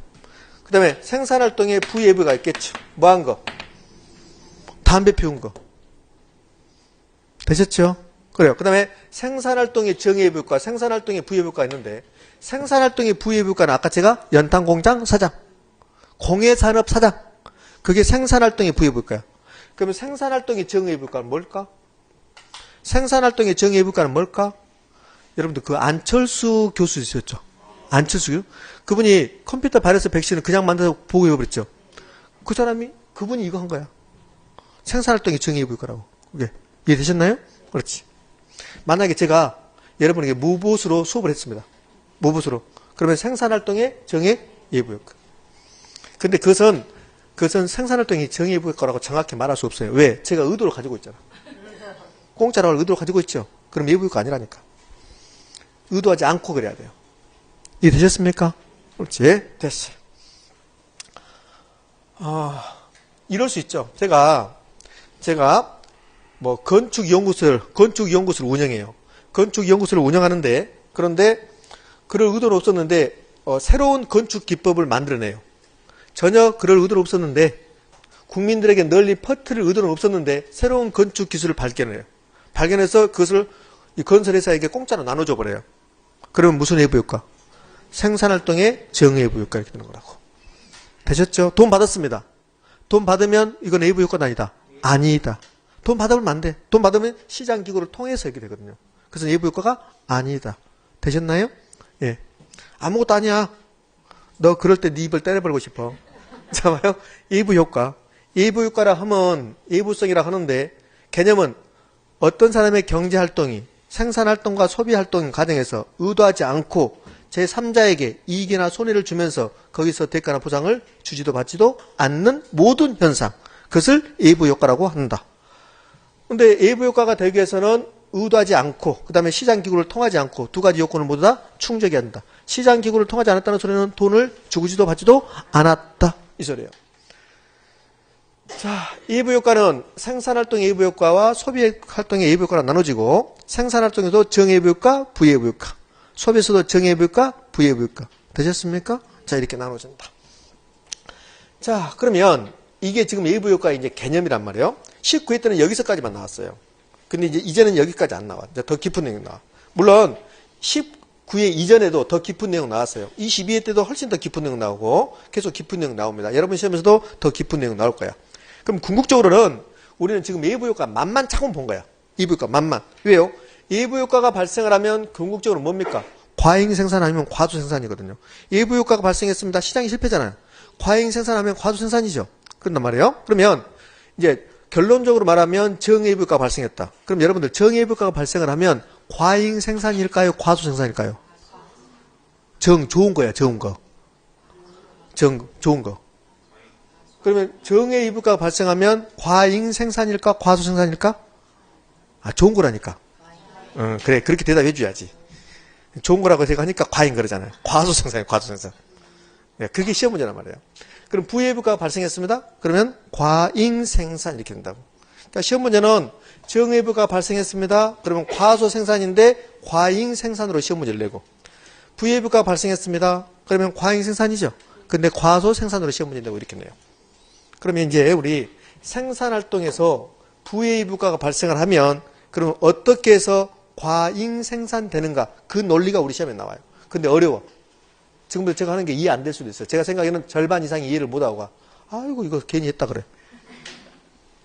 그 다음에 생산활동의 부의 예부 효과가 있겠죠. 뭐 한 거? 담배 피운 거. 되셨죠? 그래요. 그 다음에 생산활동의 정예부효과, 생산활동의 부예부효과가 있는데, 생산활동의 부예부효과는 아까 제가 연탄공장 사장, 공예산업 사장, 그게 생산활동의 부예부효과야. 그러면 생산활동의 정예부효과는 뭘까? 생산활동의 정예부효과는 뭘까? 여러분들 그 안철수 교수 있었죠? 안철수 교수? 그분이 컴퓨터 바이러스 백신을 그냥 만들어서 보고해버렸죠. 그분이 이거 한 거야. 생산활동의 정예부효과라고. 그게 이해되셨나요? 그렇지. 만약에 제가 여러분에게 무보수로 수업을 했습니다. 무보수로. 그러면 생산활동의 정예부효과. 근데 그것은 생산활동이 정예부효과라고 정확히 말할 수 없어요. 왜? 제가 의도를 가지고 있잖아. 공짜라고 의도를 가지고 있죠. 그럼 예부효과 아니라니까. 의도하지 않고 그래야 돼요. 이해되셨습니까? 그렇지. 됐어요. 이럴 수 있죠. 제가 뭐 건축연구소를 운영해요. 건축연구소를 운영하는데, 그런데 그럴 의도는 없었는데 새로운 건축 기법을 만들어내요. 전혀 그럴 의도는 없었는데, 국민들에게 널리 퍼뜨릴 의도는 없었는데 새로운 건축 기술을 발견해요. 발견해서 그것을 이 건설회사에게 공짜로 나눠줘 버려요. 그러면 무슨 예부효과? 생산활동의 정예부효과 이렇게 되는 거라고. 되셨죠? 돈 받았습니다. 돈 받으면 이건 예부효과는 아니다. 아니다. 돈 받으면 안 돼. 돈 받으면 시장기구를 통해서 이렇게 되거든요. 그래서 예부효과가 아니다. 되셨나요? 예. 아무것도 아니야. 너 그럴 때 네 입을 때려버리고 싶어. 자, 봐요. 예부효과. 예부효과라 하면 예부성이라 하는데 개념은 어떤 사람의 경제활동이 생산활동과 소비활동 과정에서 의도하지 않고 제3자에게 이익이나 손해를 주면서 거기서 대가나 보상을 주지도 받지도 않는 모든 현상. 그것을 예부효과라고 한다. 근데 예부효과가 되기 위해서는 의도하지 않고 그 다음에 시장기구를 통하지 않고 두 가지 요건을 모두 다 충족해야 한다. 시장기구를 통하지 않았다는 소리는 돈을 주지도 받지도 않았다. 이 소리예요. 자, 예부효과는 생산활동의 예부효과와 소비활동의 예부효과로 나눠지고 생산활동에도 정예부효과, 부예부효과, 소비에서도 정예부효과, 부예부효과. 되셨습니까? 자, 이렇게 나눠진다. 자, 그러면 이게 지금 예부효과의 이제 개념이란 말이에요. 19회 때는 여기서까지만 나왔어요. 근데 이제는 여기까지 안 나와. 이제 더 깊은 내용이 나와. 물론 19회 이전에도 더 깊은 내용 나왔어요. 22회 때도 훨씬 더 깊은 내용 나오고 계속 깊은 내용 나옵니다. 여러분 시험에서도 더 깊은 내용 나올 거야. 그럼 궁극적으로는 우리는 지금 예부효과 만만 차고 본 거야. 예부효과 만만. 왜요? 예부효과가 발생을 하면 궁극적으로 뭡니까? 과잉생산 아니면 과소생산이거든요. 예부효과가 발생했습니다. 시장이 실패잖아요. 과잉생산하면 과소생산이죠. 그런단 말이에요. 그러면 이제 결론적으로 말하면 정예부효과가 발생했다. 그럼 여러분들 정예부효과가 발생을 하면 과잉생산일까요? 과소생산일까요? 좋은 거야. 좋은 거. 좋은 거. 그러면 정예부효과가 발생하면 과잉생산일까? 과소생산일까? 좋은 거라니까. 그래. 그렇게 대답해 줘야지. 좋은 거라고 제가 하니까 과잉 그러잖아요. 과소생산이에요. 과소생산. 네, 그게 시험 문제란 말이에요. 그럼 부예부효과가 발생했습니다. 그러면 과잉생산 이렇게 된다고. 그러니까 시험 문제는 정예부효과가 발생했습니다. 그러면 과소생산인데 과잉생산으로 시험 문제를 내고 부예부효과가 발생했습니다. 그러면 과잉생산이죠. 근데 과소생산으로 시험 문제 내고 이렇게 내요. 그러면 이제 우리 생산활동에서 부예부효과가 발생을 하면 그럼 어떻게 해서 과잉생산되는가 그 논리가 우리 시험에 나와요. 근데 어려워. 지금부터 제가 하는 게 이해 안 될 수도 있어요. 제가 생각에는 절반 이상이 이해를 못하고 가. 아이고 이거 괜히 했다 그래.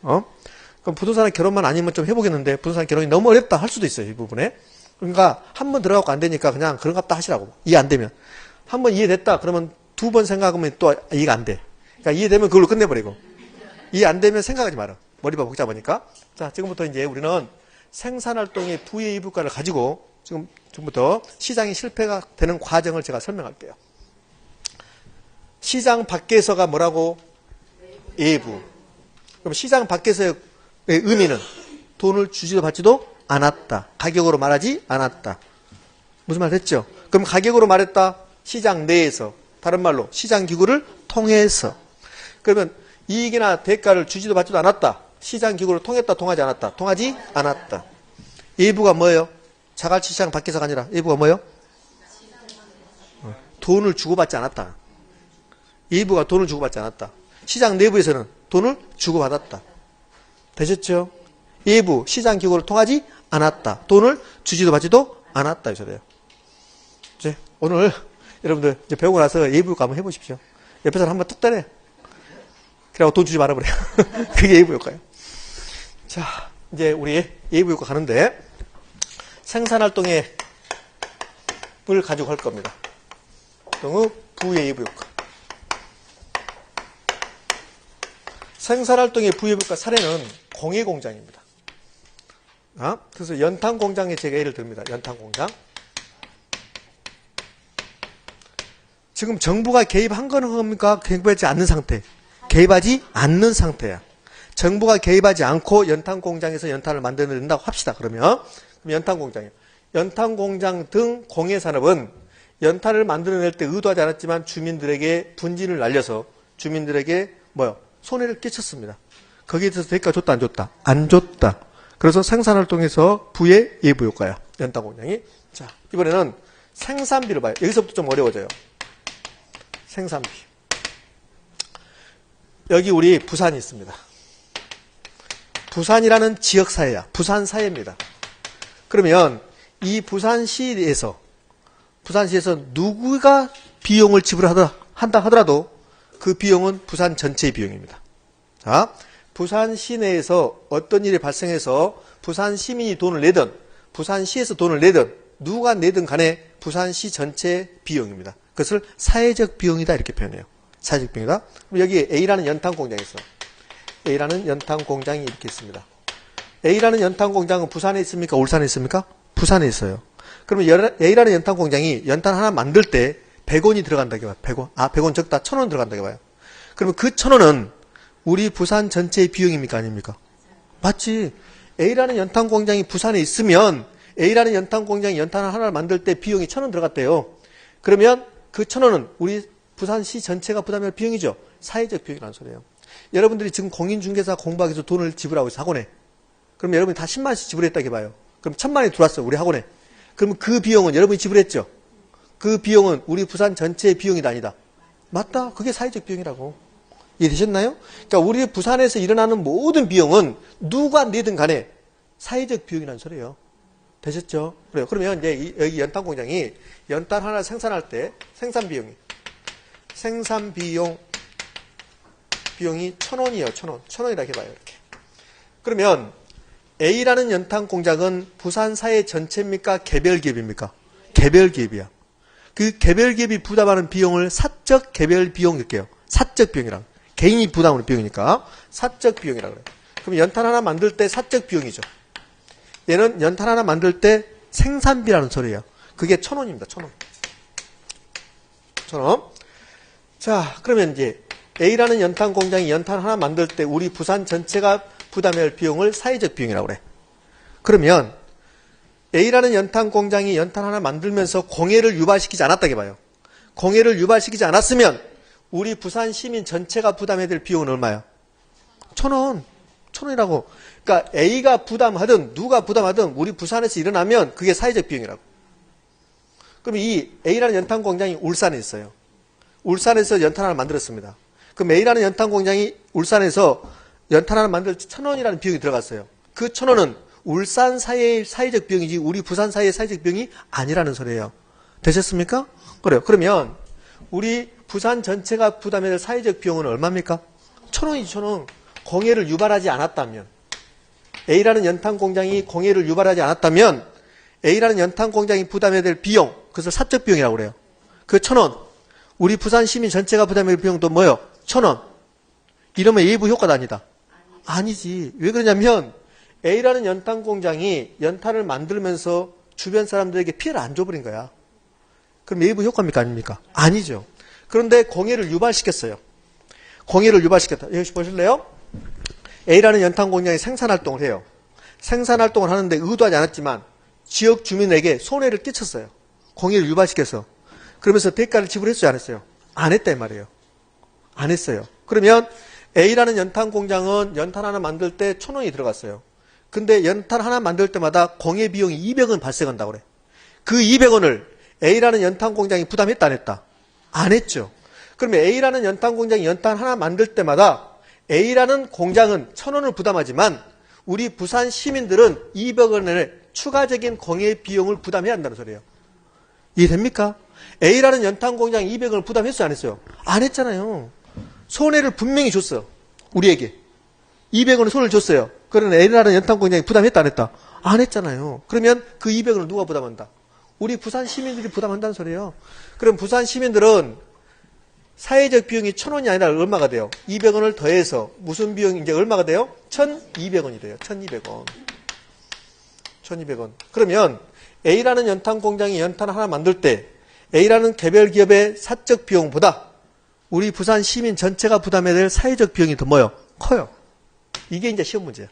그럼 부동산의 결혼만 아니면 좀 해보겠는데 부동산 결혼이 너무 어렵다 할 수도 있어요. 이 부분에. 그러니까 한 번 들어가고 안 되니까 그냥 그런갑다 하시라고. 이해 안 되면. 한 번 이해됐다 그러면 두 번 생각하면 또 이해가 안 돼. 그러니까 이해되면 그걸로 끝내버리고. 이해 안 되면 생각하지 마라. 머리가 복잡하니까. 자, 지금부터 이제 우리는 생산활동의 부예부효과를 가지고 지금부터 시장이 실패가 되는 과정을 제가 설명할게요. 시장 밖에서가 뭐라고? 예부. 그럼 시장 밖에서의 의미는 돈을 주지도 받지도 않았다. 가격으로 말하지 않았다. 무슨 말 했죠? 그럼 가격으로 말했다. 시장 내에서. 다른 말로 시장 기구를 통해서. 그러면 이익이나 대가를 주지도 받지도 않았다. 시장 기구를 통했다. 통하지 않았다. 통하지 않았다. 예부가 뭐예요? 자갈치 시장 밖에서가 아니라 예부가 뭐예요? 돈을 주고받지 않았다. 예부가 돈을 주고받지 않았다. 시장 내부에서는 돈을 주고받았다. 되셨죠? 외부 시장 기구를 통하지 않았다. 돈을 주지도 받지도 않았다. 이 소리예요. 이제 오늘 여러분들 이제 배우고 나서 외부 한번 해보십시오. 옆에 사람 한번 뚝 때려. 그래고 돈 주지 말아버려요. 그게 외부 효과예요. 자, 이제 우리 외부 효과 가는데 생산활동에 을 가지고 할 겁니다. 경우 부예의부 효과. 생산활동의 부예의부 효과 사례는 공예공장입니다. 그래서 연탄공장에 제가 예를 듭니다. 연탄공장. 지금 정부가 개입한 거는 겁니까? 개입하지 않는 상태. 개입하지 않는 상태야. 정부가 개입하지 않고 연탄공장에서 연탄을 만들어낸다고 합시다. 그럼 연탄공장이에요. 연탄공장 등 공예산업은 연탄을 만들어낼 때 의도하지 않았지만 주민들에게 분진을 날려서 주민들에게 손해를 끼쳤습니다. 거기에 대해서 대가 줬다 안 줬다? 안 줬다. 그래서 생산활동에서 부의 예부 효과야. 연탄공장이. 자, 이번에는 생산비를 봐요. 여기서부터 좀 어려워져요. 생산비. 여기 우리 부산이 있습니다. 부산이라는 지역사회야. 부산사회입니다. 그러면 이 부산시에서 누구가 비용을 지불한다 하더라도 그 비용은 부산 전체의 비용입니다. 자, 부산 시내에서 어떤 일이 발생해서 부산 시민이 돈을 내든 부산시에서 돈을 내든 누가 내든 간에 부산시 전체 비용입니다. 그것을 사회적 비용이다 이렇게 표현해요. 사회적 비용이다. 그럼 여기 A라는 연탄 공장이 있어. A라는 연탄 공장이 이렇게 있습니다. A라는 연탄 공장은 부산에 있습니까? 울산에 있습니까? 부산에 있어요. 그러면 A라는 연탄 공장이 연탄 하나 만들 때 100원이 들어간다고 봐요. 100원. 100원 적다. 1000원 들어간다고 봐요. 그러면 그 1000원은 우리 부산 전체의 비용입니까? 아닙니까? 맞지. A라는 연탄 공장이 부산에 있으면 A라는 연탄 공장이 연탄 하나를 만들 때 비용이 1000원 들어갔대요. 그러면 그 1000원은 우리 부산시 전체가 부담할 비용이죠. 사회적 비용이라는 소리예요. 여러분들이 지금 공인중개사 공부하기 위해서 돈을 지불하고 있어, 학원에. 그럼 여러분이 다 10만 원씩 지불했다고 봐요. 그럼 1000만원이 들어왔어, 우리 학원에. 그럼 그 비용은 여러분이 지불했죠. 그 비용은 우리 부산 전체의 비용이 아니다. 맞다. 그게 사회적 비용이라고. 이해되셨나요? 그러니까 우리 부산에서 일어나는 모든 비용은 누가 내든 간에 사회적 비용이라는 소리예요. 되셨죠? 그래요. 그러면 이제 여기 연탄 공장이 연탄 하나 생산할 때 생산 비용이 비용이 1000원이에요. 1000원. 1000원이라 해봐요. 이렇게. 그러면 A라는 연탄 공장은 부산 사회 전체입니까? 개별 기업입니까? 개별 기업이야. 그 개별 기업이 부담하는 비용을 사적 개별 비용 할게요. 사적 비용이랑. 개인이 부담하는 비용이니까 사적 비용이라고 그래요. 그럼 연탄 하나 만들 때 사적 비용이죠. 얘는 연탄 하나 만들 때 생산비라는 소리예요. 그게 1000원입니다. 1000원. 1000원. 자, 그러면 이제 A라는 연탄 공장이 연탄 하나 만들 때 우리 부산 전체가 부담해야 할 비용을 사회적 비용이라고 그래. 그러면 A라는 연탄 공장이 연탄 하나 만들면서 공해를 유발시키지 않았다고 봐요. 공해를 유발시키지 않았으면 우리 부산 시민 전체가 부담해야 될 비용은 얼마야? 1000원. 1000원이라고. 그러니까 A가 부담하든 누가 부담하든 우리 부산에서 일어나면 그게 사회적 비용이라고. 그럼 이 A라는 연탄 공장이 울산에 있어요. 울산에서 연탄 하나 만들었습니다. 그럼 A라는 연탄 공장이 울산에서 연탄 하나 만들 1000원이라는 비용이 들어갔어요. 그 1000원은 울산 사회의 사회적 비용이지 우리 부산 사회의 사회적 비용이 아니라는 소리예요. 되셨습니까? 그래요. 그러면 우리 부산 전체가 부담해야 될 사회적 비용은 얼마입니까? 1000원이지 1000원. 공해를 유발하지 않았다면 A라는 연탄 공장이 공해를 유발하지 않았다면 A라는 연탄 공장이 부담해야 될 비용, 그것을 사적 비용이라고 그래요. 그 1000원. 우리 부산 시민 전체가 부담해야 될 비용도 뭐예요? 1000원. 이러면 예부 효과도 아니다. 아니지. 왜 그러냐면 A라는 연탄 공장이 연탄을 만들면서 주변 사람들에게 피해를 안 줘버린 거야. 그럼 예부 효과입니까? 아닙니까? 아니죠. 그런데 공해를 유발시켰어요. 공해를 유발시켰다. 여기 보실래요? A라는 연탄 공장이 생산활동을 해요. 생산활동을 하는데 의도하지 않았지만 지역 주민에게 손해를 끼쳤어요. 공해를 유발시켜서. 그러면서 대가를 지불했어요? 안 했어요? 안 했다 이 말이에요. 안 했어요. 그러면 A라는 연탄 공장은 연탄 하나 만들 때 1000원이 들어갔어요. 근데 연탄 하나 만들 때마다 공해 비용이 200원 발생한다고 그래. 그 200원을 A라는 연탄 공장이 부담했다 안 했다? 안 했죠. 그러면 A라는 연탄 공장이 연탄 하나 만들 때마다 A라는 공장은 1000원을 부담하지만 우리 부산 시민들은 200억 원의 추가적인 공예 비용을 부담해야 한다는 소리예요. 이해됩니까? A라는 연탄 공장이 200억 원을 부담했어요, 안 했어요? 안 했잖아요. 손해를 분명히 줬어. 우리에게. 200억 원의 손해를 줬어요. 그러나 A라는 연탄 공장이 부담했다, 안 했다? 안 했잖아요. 그러면 그 200억 원을 누가 부담한다? 우리 부산 시민들이 부담한다는 소리예요. 그럼 부산 시민들은 사회적 비용이 1,000원이 아니라 얼마가 돼요? 200원을 더해서 무슨 비용이 이제 얼마가 돼요? 1,200원이 돼요. 1,200원. 1,200원. 그러면 A라는 연탄 공장이 연탄 하나 만들 때 A라는 개별 기업의 사적 비용보다 우리 부산 시민 전체가 부담해야 될 사회적 비용이 더 뭐요? 커요. 이게 이제 시험 문제야.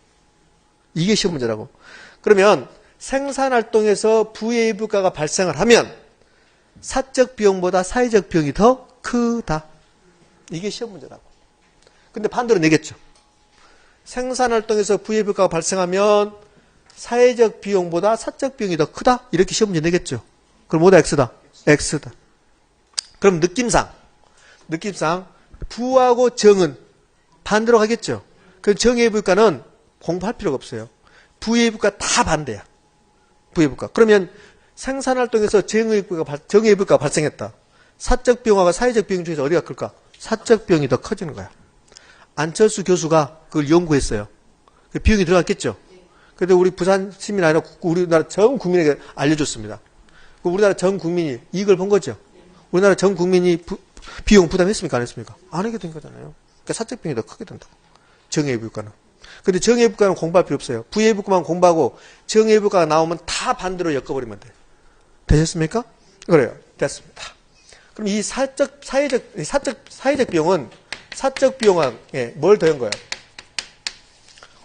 이게 시험 문제라고. 그러면 생산활동에서 부의부가가 발생을 하면 사적 비용보다 사회적 비용이 더 크다. 이게 시험 문제라고. 근데 반대로 내겠죠. 생산활동에서 부의부가가 발생하면 사회적 비용보다 사적 비용이 더 크다. 이렇게 시험 문제 내겠죠. 그럼 뭐다? X다. X다. 그럼 느낌상 부하고 정은 반대로 가겠죠. 그럼 정의부가는 공부할 필요가 없어요. 부의부가 다 반대야. 부의부가. 그러면 생산활동에서 정의부가 발생했다. 사적 비용과 사회적 비용 중에서 어디가 클까? 사적 비용이 더 커지는 거야. 안철수 교수가 그걸 연구했어요. 그 비용이 들어갔겠죠. 그런데 우리 부산 시민이 아니라 우리나라 전 국민에게 알려줬습니다. 우리나라 전 국민이 이익을 본 거죠. 우리나라 전 국민이 비용 부담했습니까? 안 했습니까? 안 하게 된 거잖아요. 그러니까 사적 비용이 더 크게 된다고. 정의부가는. 근데 정의부가는 공부할 필요 없어요. 부의부가만 공부하고 정의부가가 나오면 다 반대로 엮어버리면 돼요. 되셨습니까? 그래요. 됐습니다. 그럼 이 사회적 비용은 사적 비용에 뭘 더한 거예요?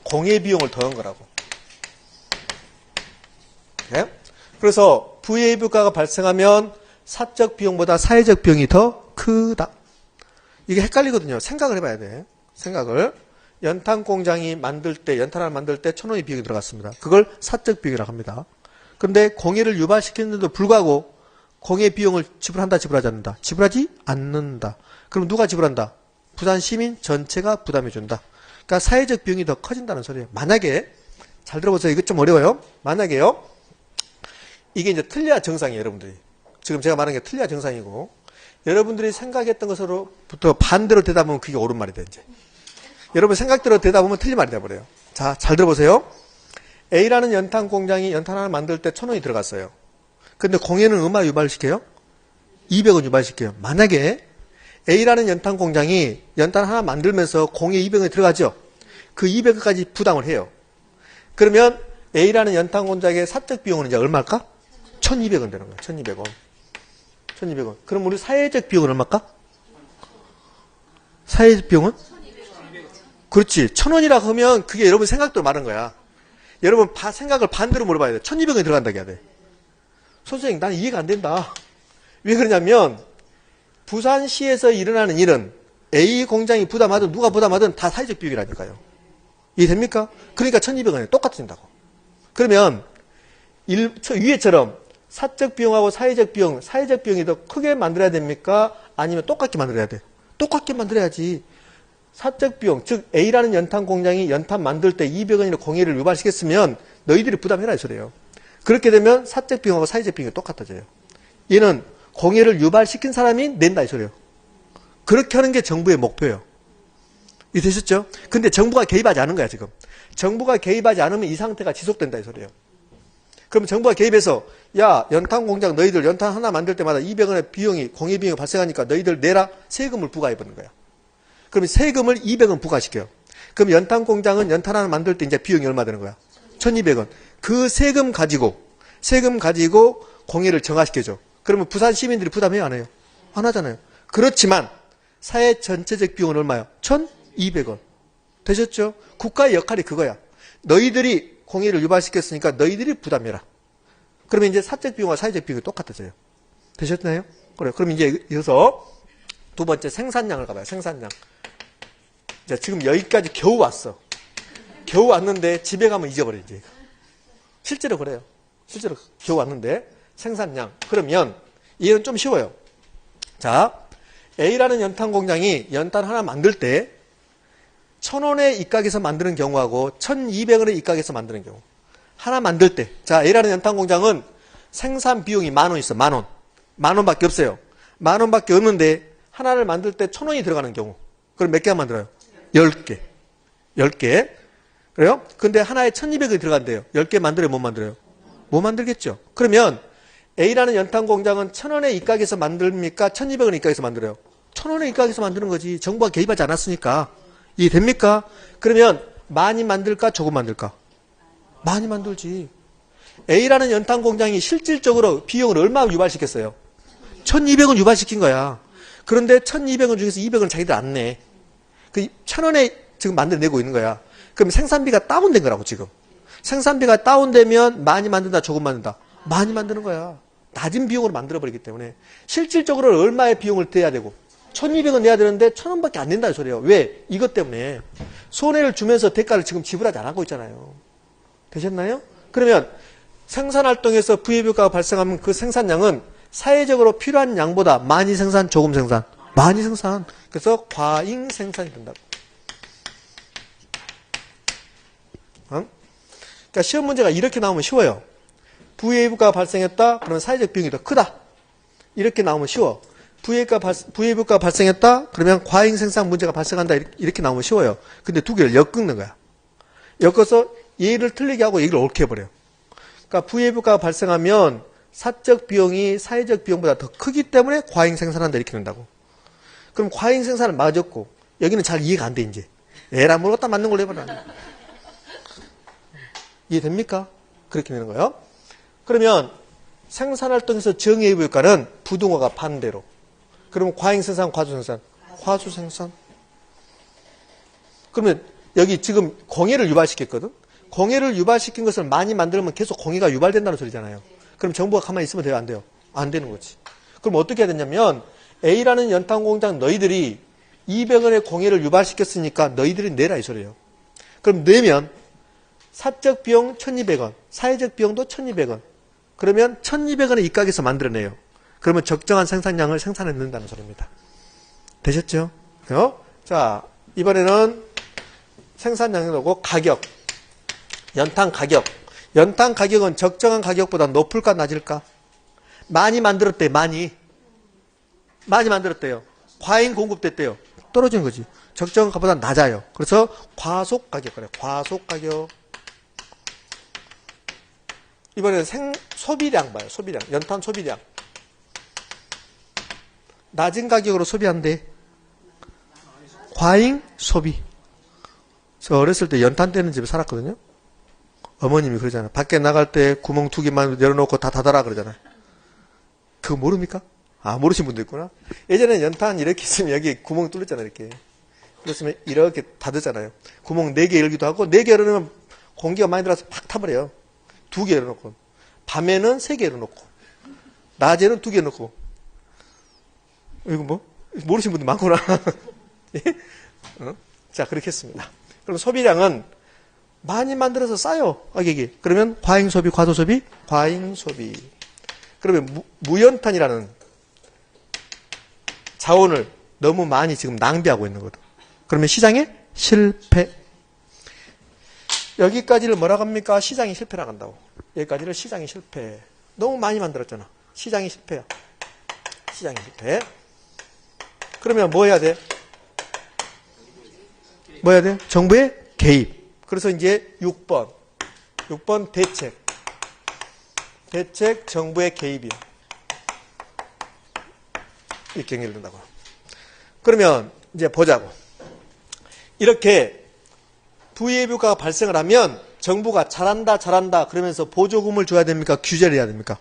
공예 비용을 더한 거라고. 네? 그래서 부의부가가 발생하면 사적 비용보다 사회적 비용이 더 크다. 이게 헷갈리거든요. 생각을 해봐야 돼. 생각을. 연탄 공장이 만들 때, 연탄 하나 만들 때 1,000원의 비용이 들어갔습니다. 그걸 사적 비용이라고 합니다. 그런데 공예를 유발시키는데도 불구하고 공예 비용을 지불한다, 지불하지 않는다? 지불하지 않는다. 그럼 누가 지불한다? 부산 시민 전체가 부담해준다. 그러니까 사회적 비용이 더 커진다는 소리예요. 만약에, 잘 들어보세요. 이거 좀 어려워요. 만약에요. 이게 이제 틀려야 정상이에요, 여러분들이. 지금 제가 말하는 게 틀려야 정상이고, 여러분들이 생각했던 것으로부터 반대로 되다 보면 그게 옳은 말이 돼, 이제. 여러분 생각대로 되다 보면 틀린 말이 돼버려요. 자, 잘 들어보세요. A라는 연탄 공장이 연탄 하나 만들 때 1,000원이 들어갔어요. 근데 공예는 얼마 유발시켜요? 200원 유발시켜요. 만약에 A라는 연탄 공장이 연탄 하나 만들면서 공예 200원이 들어가죠. 그 200원까지 부담을 해요. 그러면 A라는 연탄 공장의 사적 비용은 이제 얼마일까? 1,200원 되는 거야. 1,200원. 1,200원. 그럼 우리 사회적 비용은 얼마일까? 사회적 비용은? 그렇지. 1,000원이라 하면 그게 여러분 생각대로 말한 거야. 여러분 생각을 반대로 물어봐야 돼. 1,200원이 들어간다고 해야 돼. 선생님, 나는 이해가 안 된다. 왜 그러냐면 부산시에서 일어나는 일은 A 공장이 부담하든 누가 부담하든 다 사회적 비용이라니까요. 이해됩니까? 그러니까 1,200원이 똑같아진다고. 그러면 위에처럼 사적 비용하고 사회적 비용이 더 크게 만들어야 됩니까? 아니면 똑같게 만들어야 돼? 똑같게 만들어야지. 사적 비용, 즉 A라는 연탄 공장이 연탄 만들 때 200원이나 공예를 유발시켰으면 너희들이 부담해라 이 소리예요. 그렇게 되면 사적 비용하고 사회적 비용이 똑같아져요. 얘는 공예를 유발시킨 사람이 낸다 이 소리예요. 그렇게 하는 게 정부의 목표예요. 이해되셨죠? 근데 정부가 개입하지 않은 거야 지금. 정부가 개입하지 않으면 이 상태가 지속된다 이 소리예요. 그럼 정부가 개입해서 야 연탄 공장 너희들 연탄 하나 만들 때마다 200원의 비용이 공예 비용이 발생하니까 너희들 내라 세금을 부과해버리는 거야. 그럼 세금을 200원 부과시켜요. 그럼 연탄 공장은 연탄 하나 만들 때 이제 비용이 얼마 되는 거야? 1,200원. 그 세금 가지고 공예를 정화시켜줘. 그러면 부산 시민들이 부담해요, 안 해요? 안 하잖아요. 그렇지만 사회 전체적 비용은 얼마요? 1,200원. 되셨죠? 국가의 역할이 그거야. 너희들이 공예를 유발시켰으니까 너희들이 부담해라. 그러면 이제 사적 비용과 사회적 비용이 똑같아져요. 되셨나요? 그래. 그럼 이제 이어서 두 번째 생산량을 가봐요. 생산량. 자, 지금 여기까지 겨우 왔어. 겨우 왔는데 집에 가면 잊어버리지. 실제로 그래요. 실제로 겨우 왔는데 생산량. 그러면 이해는 좀 쉬워요. 자, A라는 연탄 공장이 연탄 하나 만들 때 1,000원에 입각해서 만드는 경우하고 1,200원에 입각해서 만드는 경우. 하나 만들 때. 자, A라는 연탄 공장은 생산 비용이 10,000원 있어. 10,000원. 10,000원밖에 없어요. 10,000원밖에 없는데 하나를 만들 때 1,000원이 들어가는 경우. 그럼 몇 개만 만들어요? 10개. 10개. 그래요? 근데 하나에 1,200원이 들어간대요. 10개 만들어요? 못 만들어요? 못 만들겠죠. 그러면 A라는 연탄 공장은 1,000원에 입각해서 만듭니까? 1,200원에 입각해서 만들어요? 1,000원에 입각해서 만드는 거지. 정부가 개입하지 않았으니까. 이해됩니까? 그러면 많이 만들까? 조금 만들까? 많이 만들지. A라는 연탄 공장이 실질적으로 비용을 얼마 유발시켰어요? 1,200원 유발시킨 거야. 그런데 1,200원 중에서 200원 자기들 안 내. 그 1,000원에 지금 만들어내고 있는 거야. 그럼 생산비가 다운된 거라고 지금. 생산비가 다운되면 많이 만든다, 조금 만든다? 많이 만드는 거야. 낮은 비용으로 만들어버리기 때문에. 실질적으로 얼마의 비용을 대야 되고 1,200원 내야 되는데 1,000원밖에 안 낸다는 소리예요. 왜? 이것 때문에. 손해를 주면서 대가를 지금 지불하지 않고 있잖아요. 되셨나요? 그러면 생산활동에서 부의효과가 발생하면 그 생산량은 사회적으로 필요한 양보다 많이 생산, 조금 생산? 많이 생산. 그래서 과잉 생산이 된다고. 그러니까 시험 문제가 이렇게 나오면 쉬워요. 부의효과가 발생했다? 그러면 사회적 비용이 더 크다. 이렇게 나오면 쉬워. 부의효과가 발생했다? 그러면 과잉 생산 문제가 발생한다. 이렇게 나오면 쉬워요. 근데 두 개를 엮는 거야. 엮어서 얘를 틀리게 하고 얘를 옳게 해버려요. 그러니까 부의효과가 발생하면 사적 비용이 사회적 비용보다 더 크기 때문에 과잉 생산한다 이렇게 된다고. 그럼 과잉 생산을 맞았고 여기는 잘 이해가 안 돼 이제. 에라 모르겠다 맞는 걸로 해봐라. 이해됩니까? 그렇게 되는 거예요. 그러면 생산활동에서 정의의 효과는 부등호가 반대로. 그러면 과잉생산, 과소생산? 과소생산. 그러면 여기 지금 공해를 유발시켰거든? 공해를 유발시킨 것을 많이 만들면 계속 공해가 유발된다는 소리잖아요. 그럼 정부가 가만히 있으면 돼요? 안 돼요? 안 되는 거지. 그럼 어떻게 해야 되냐면 A라는 연탄공장 너희들이 200원의 공해를 유발시켰으니까 너희들이 내라 이 소리예요. 그럼 내면 사적 비용 1,200원, 사회적 비용도 1,200원. 그러면 1,200원의 입각에서 만들어내요. 그러면 적정한 생산량을 생산해낸다는 소리입니다. 되셨죠? 자, 이번에는 생산량이라고 가격. 연탄 가격. 연탄 가격은 적정한 가격보다 높을까 낮을까? 많이 만들었대요. 많이 만들었대요. 과잉 공급됐대요. 떨어지는 거지. 적정한 가격보다 낮아요. 그래서 과속 가격 그래요. 과속 가격. 이번에는 소비량 봐요. 소비량. 연탄 소비량. 낮은 가격으로 소비한대. 과잉 소비. 저 어렸을 때 연탄 떼는 집에 살았거든요. 어머님이 그러잖아요. 밖에 나갈 때 구멍 2개만 열어놓고 다 닫아라 그러잖아요. 그거 모릅니까? 아, 모르신 분도 있구나. 예전에는 연탄 이렇게 있으면 여기 구멍 뚫렸잖아요. 이렇게. 그렇으면 이렇게 닫았잖아요. 구멍 4개 열기도 하고 4개 열어놓으면 공기가 많이 들어와서 팍 타버려요. 2개 열어놓고. 밤에는 3개 열어놓고. 낮에는 2개 넣고. 이거 뭐? 모르신 분들 많구나. 예? 자, 그렇게 했습니다. 그럼 소비량은 많이 만들어서 싸요. 가격이. 그러면 과잉 소비, 과소 소비? 과잉 소비. 그러면 무연탄이라는 자원을 너무 많이 지금 낭비하고 있는 거다. 그러면 시장에 실패. 여기까지를 뭐라고 합니까? 시장이 실패라고 한다고. 여기까지를 시장이 실패. 너무 많이 만들었잖아. 시장이 실패야. 시장이 실패. 그러면 뭐 해야 돼? 뭐 해야 돼? 정부의 개입. 그래서 이제 6번 대책. 대책 정부의 개입이요. 이렇게 연결된다고. 그러면 이제 보자고. 이렇게 부의효과가 발생을 하면 정부가 잘한다 그러면서 보조금을 줘야 됩니까? 규제를 해야 됩니까?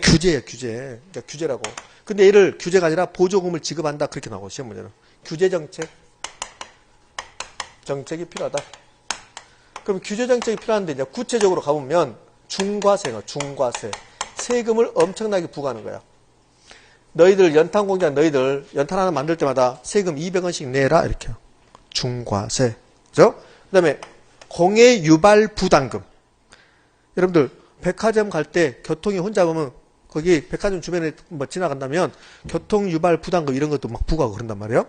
규제예요, 규제. 그러니까 규제라고. 근데 얘를 규제가 아니라 보조금을 지급한다 그렇게 나오고 시험 문제는. 규제정책. 정책이 필요하다. 그럼 규제정책이 필요한데 이제 구체적으로 가보면 중과세가 중과세. 세금을 엄청나게 부과하는 거야. 너희들 연탄공장 너희들 연탄 하나 만들 때마다 세금 200원씩 내라 이렇게. 중과세. 그죠? 그 다음에 공해 유발 부담금. 여러분들 백화점 갈 때 교통이 혼자 보면 거기 백화점 주변에 뭐 지나간다면 교통 유발 부담금 이런 것도 막 부과하고 그런단 말이에요.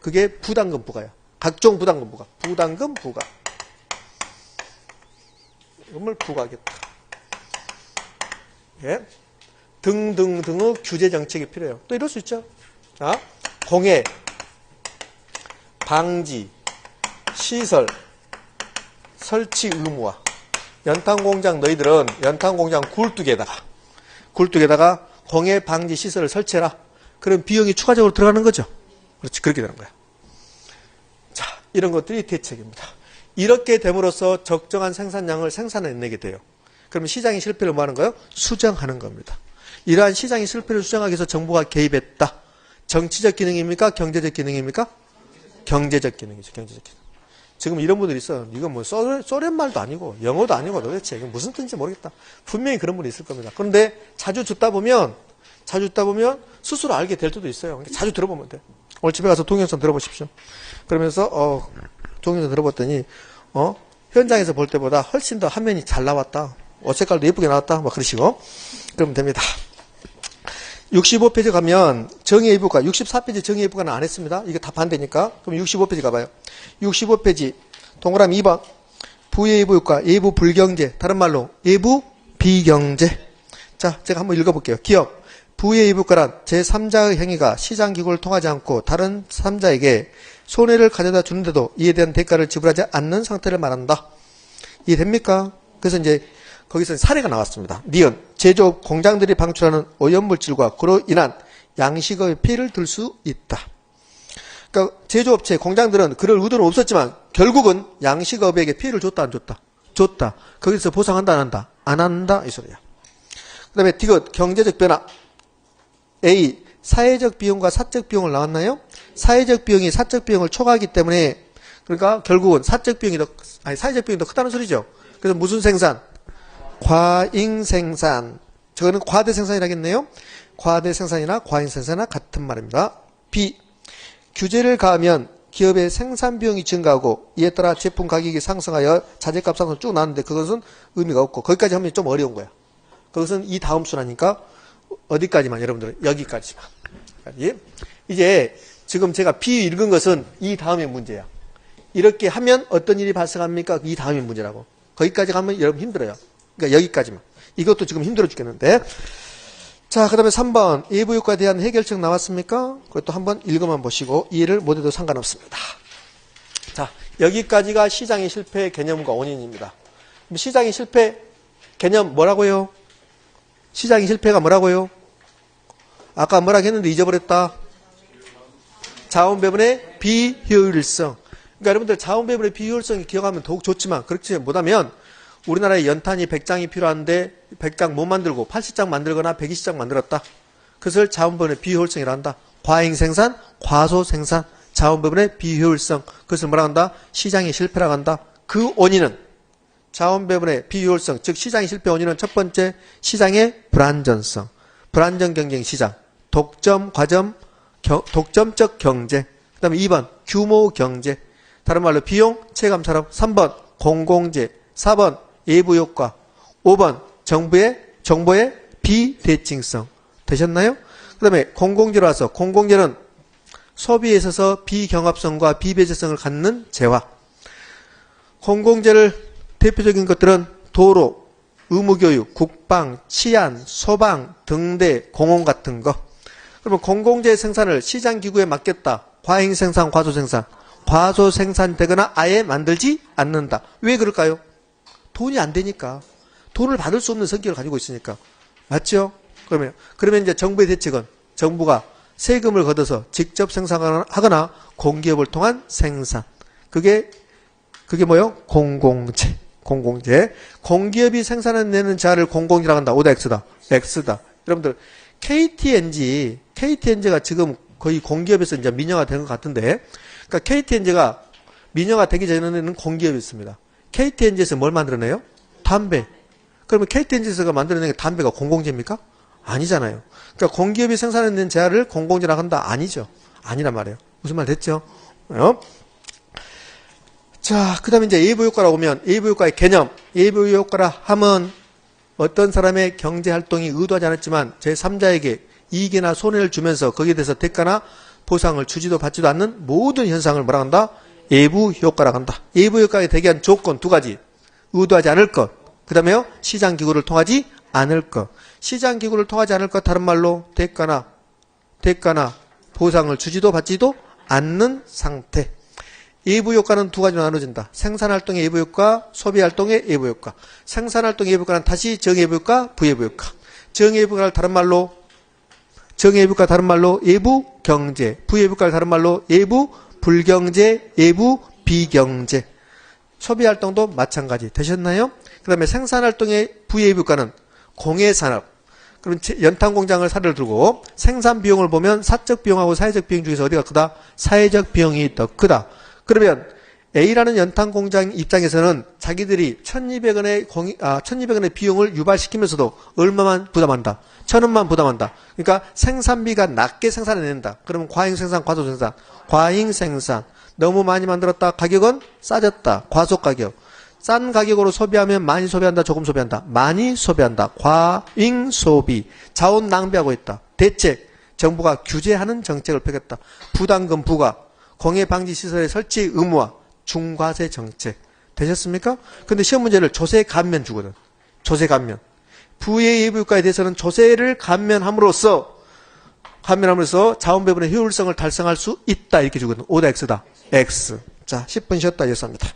그게 부담금 부과야. 각종 부담금 부과. 부담금 부과. 이걸 부과하겠다. 예. 등등등의 규제 정책이 필요해요. 또 이럴 수 있죠. 자, 공해, 방지, 시설, 설치 의무화. 연탄공장 너희들은 연탄공장 굴뚝에다가 공해, 방지, 시설을 설치해라. 그럼 비용이 추가적으로 들어가는 거죠. 그렇지. 그렇게 되는 거야. 자, 이런 것들이 대책입니다. 이렇게 됨으로써 적정한 생산량을 생산해내게 돼요. 그러면 시장의 실패를 뭐 하는 거예요? 수정하는 겁니다. 이러한 시장의 실패를 수정하기 위해서 정부가 개입했다. 정치적 기능입니까? 경제적 기능입니까? 경제적 기능이죠. 경제적 기능. 지금 이런 분들이 있어요. 이건 뭐 소련 말도 아니고 영어도 아니고 도대체 이건 무슨 뜻인지 모르겠다. 분명히 그런 분이 있을 겁니다. 그런데 자주 듣다 보면 스스로 알게 될 수도 있어요. 자주 들어보면 돼. 오늘 집에 가서 동영상 들어보십시오. 그러면서 동영상 들어봤더니 현장에서 볼 때보다 훨씬 더 화면이 잘 나왔다. 색깔도 예쁘게 나왔다. 막 그러시고 그러면 됩니다. 65페이지 가면 정의예부과 64페이지 정의예부과는 안 했습니다. 이게 다 반대니까. 그럼 65페이지 가봐요. 65페이지 동그라미 2번 부예부과 예부 불경제 다른 말로 예부 비경제. 자, 제가 한번 읽어볼게요. 기업 부예부과란 제3자의 행위가 시장기구를 통하지 않고 다른 3자에게 손해를 가져다 주는데도 이에 대한 대가를 지불하지 않는 상태를 말한다. 이해됩니까? 그래서 이제 거기서 사례가 나왔습니다. 니은 제조업 공장들이 방출하는 오염물질과 그로 인한 양식의 피해를 들 수 있다. 그러니까 제조업체 공장들은 그럴 의도는 없었지만 결국은 양식업에게 피해를 줬다 안 줬다? 줬다. 거기서 보상한다 안 한다? 안 한다 이 소리야. 그 다음에 디귿 경제적 변화. A 사회적 비용과 사적 비용을 나왔나요? 사회적 비용이 사적 비용을 초과하기 때문에 그러니까 결국은 사적 비용이 사회적 비용이 더 크다는 소리죠. 그래서 무슨 생산? 과잉 생산. 저거는 과대 생산이라겠네요. 과대 생산이나 과잉 생산이나 같은 말입니다. B. 규제를 가하면 기업의 생산 비용이 증가하고 이에 따라 제품 가격이 상승하여 자재값 상승 쭉 나왔는데 그것은 의미가 없고 거기까지 하면 좀 어려운 거야. 그것은 이 다음 순하니까 어디까지만 여러분들 여기까지만. 이제 지금 제가 B 읽은 것은 이 다음의 문제야. 이렇게 하면 어떤 일이 발생합니까? 이 다음의 문제라고. 거기까지 가면 여러분 힘들어요. 그러니까 여기까지만. 이것도 지금 힘들어 죽겠는데. 자, 그 다음에 3번 예부효과에 대한 해결책 나왔습니까? 그것도 한번 읽어만 보시고 이해를 못해도 상관없습니다. 자, 여기까지가 시장의 실패 개념과 원인입니다. 시장의 실패 개념 뭐라고요? 시장의 실패가 뭐라고요? 아까 뭐라고 했는데 잊어버렸다. 자원 배분의 비효율성. 그러니까 여러분들 자원 배분의 비효율성이 기억하면 더욱 좋지만 그렇지 못하면 우리나라에 연탄이 100장이 필요한데 100장 못 만들고 80장 만들거나 120장 만들었다. 그것을 자원배분의 비효율성이라 한다. 과잉 생산, 과소 생산, 자원배분의 비효율성. 그것을 뭐라 한다? 시장의 실패라고 한다. 그 원인은 자원배분의 비효율성, 즉 시장의 실패 원인은 첫 번째 시장의 불안전성, 불안전 경쟁 시장, 독점적 경제. 그 다음에 2번 규모 경제, 다른 말로 비용 체감 산업. 3번 공공재, 4번 예부효과, 5번 정보의 비대칭성. 되셨나요? 그 다음에 공공재로 와서 공공재는 소비에 있어서 비경합성과 비배제성을 갖는 재화. 공공재를 대표적인 것들은 도로, 의무교육, 국방, 치안, 소방, 등대, 공원 같은 거. 그러면 공공재 생산을 시장기구에 맡겼다. 과잉생산, 과소생산. 과소생산되거나 아예 만들지 않는다. 왜 그럴까요? 돈이 안 되니까. 돈을 받을 수 없는 성격을 가지고 있으니까. 맞죠? 그러면 이제 정부의 대책은 정부가 세금을 걷어서 직접 생산하거나 공기업을 통한 생산. 그게 뭐요? 공공재. 공기업이 생산해내는 자를 공공재라고 한다. O다 X다. X다. 여러분들 KTNG가 지금 거의 공기업에서 이제 민영화 된 것 같은데, 그러니까 KTNG가 민영화 되기 전에는 공기업이었습니다. KTNG에서 뭘 만들어내요? 담배. 그러면 KTNG에서 만들어내는 담배가 공공재입니까? 아니잖아요. 그러니까 공기업이 생산해낸 재화를 공공재라고 한다? 아니죠. 아니란 말이에요. 무슨 말 됐죠? 자, 그 다음에 이제 예부효과라고 오면 예부효과의 개념. 예부효과라 하면 어떤 사람의 경제활동이 의도하지 않았지만 제3자에게 이익이나 손해를 주면서 거기에 대해서 대가나 보상을 주지도 받지도 않는 모든 현상을 뭐라 한다? 예부 효과라고 한다. 예부 효과에 대기한 조건 두 가지. 의도하지 않을 것. 그 다음에요. 시장기구를 통하지 않을 것. 시장기구를 통하지 않을 것 다른 말로 대가나 보상을 주지도 받지도 않는 상태. 예부효과는 두 가지로 나눠진다. 생산활동의 예부효과, 소비활동의 예부효과. 생산활동의 예부효과는 다시 정예부효과, 부예부효과. 정예부효과를 다른 말로 예부경제, 부예부효과를 다른 말로 예부불경제, 예부비경제. 소비활동도 마찬가지 되셨나요? 그 다음에 생산활동의 부예부효과는 공예산업. 그럼 연탄공장을 사례를 들고 생산비용을 보면 사적 비용하고 사회적 비용 중에서 어디가 크다? 사회적 비용이 더 크다. 그러면 A라는 연탄공장 입장에서는 자기들이 1200원의 비용을 유발시키면서도 얼마만 부담한다? 1000원만 부담한다. 그러니까 생산비가 낮게 생산해낸다. 그러면 과잉생산, 과소생산. 과잉생산. 너무 많이 만들었다. 가격은 싸졌다. 과소가격. 싼 가격으로 소비하면 많이 소비한다. 조금 소비한다. 많이 소비한다. 과잉소비. 자원 낭비하고 있다. 대책. 정부가 규제하는 정책을 펴겠다. 부담금 부과. 공해방지시설의 설치 의무화, 중과세 정책. 되셨습니까? 근데 시험 문제를 조세 감면 주거든. 조세 감면. 부의 예부효과에 대해서는 조세를 감면함으로써 자원 배분의 효율성을 달성할 수 있다. 이렇게 주거든. O다 X다. X. 자, 10분 쉬었다. 이었습니다.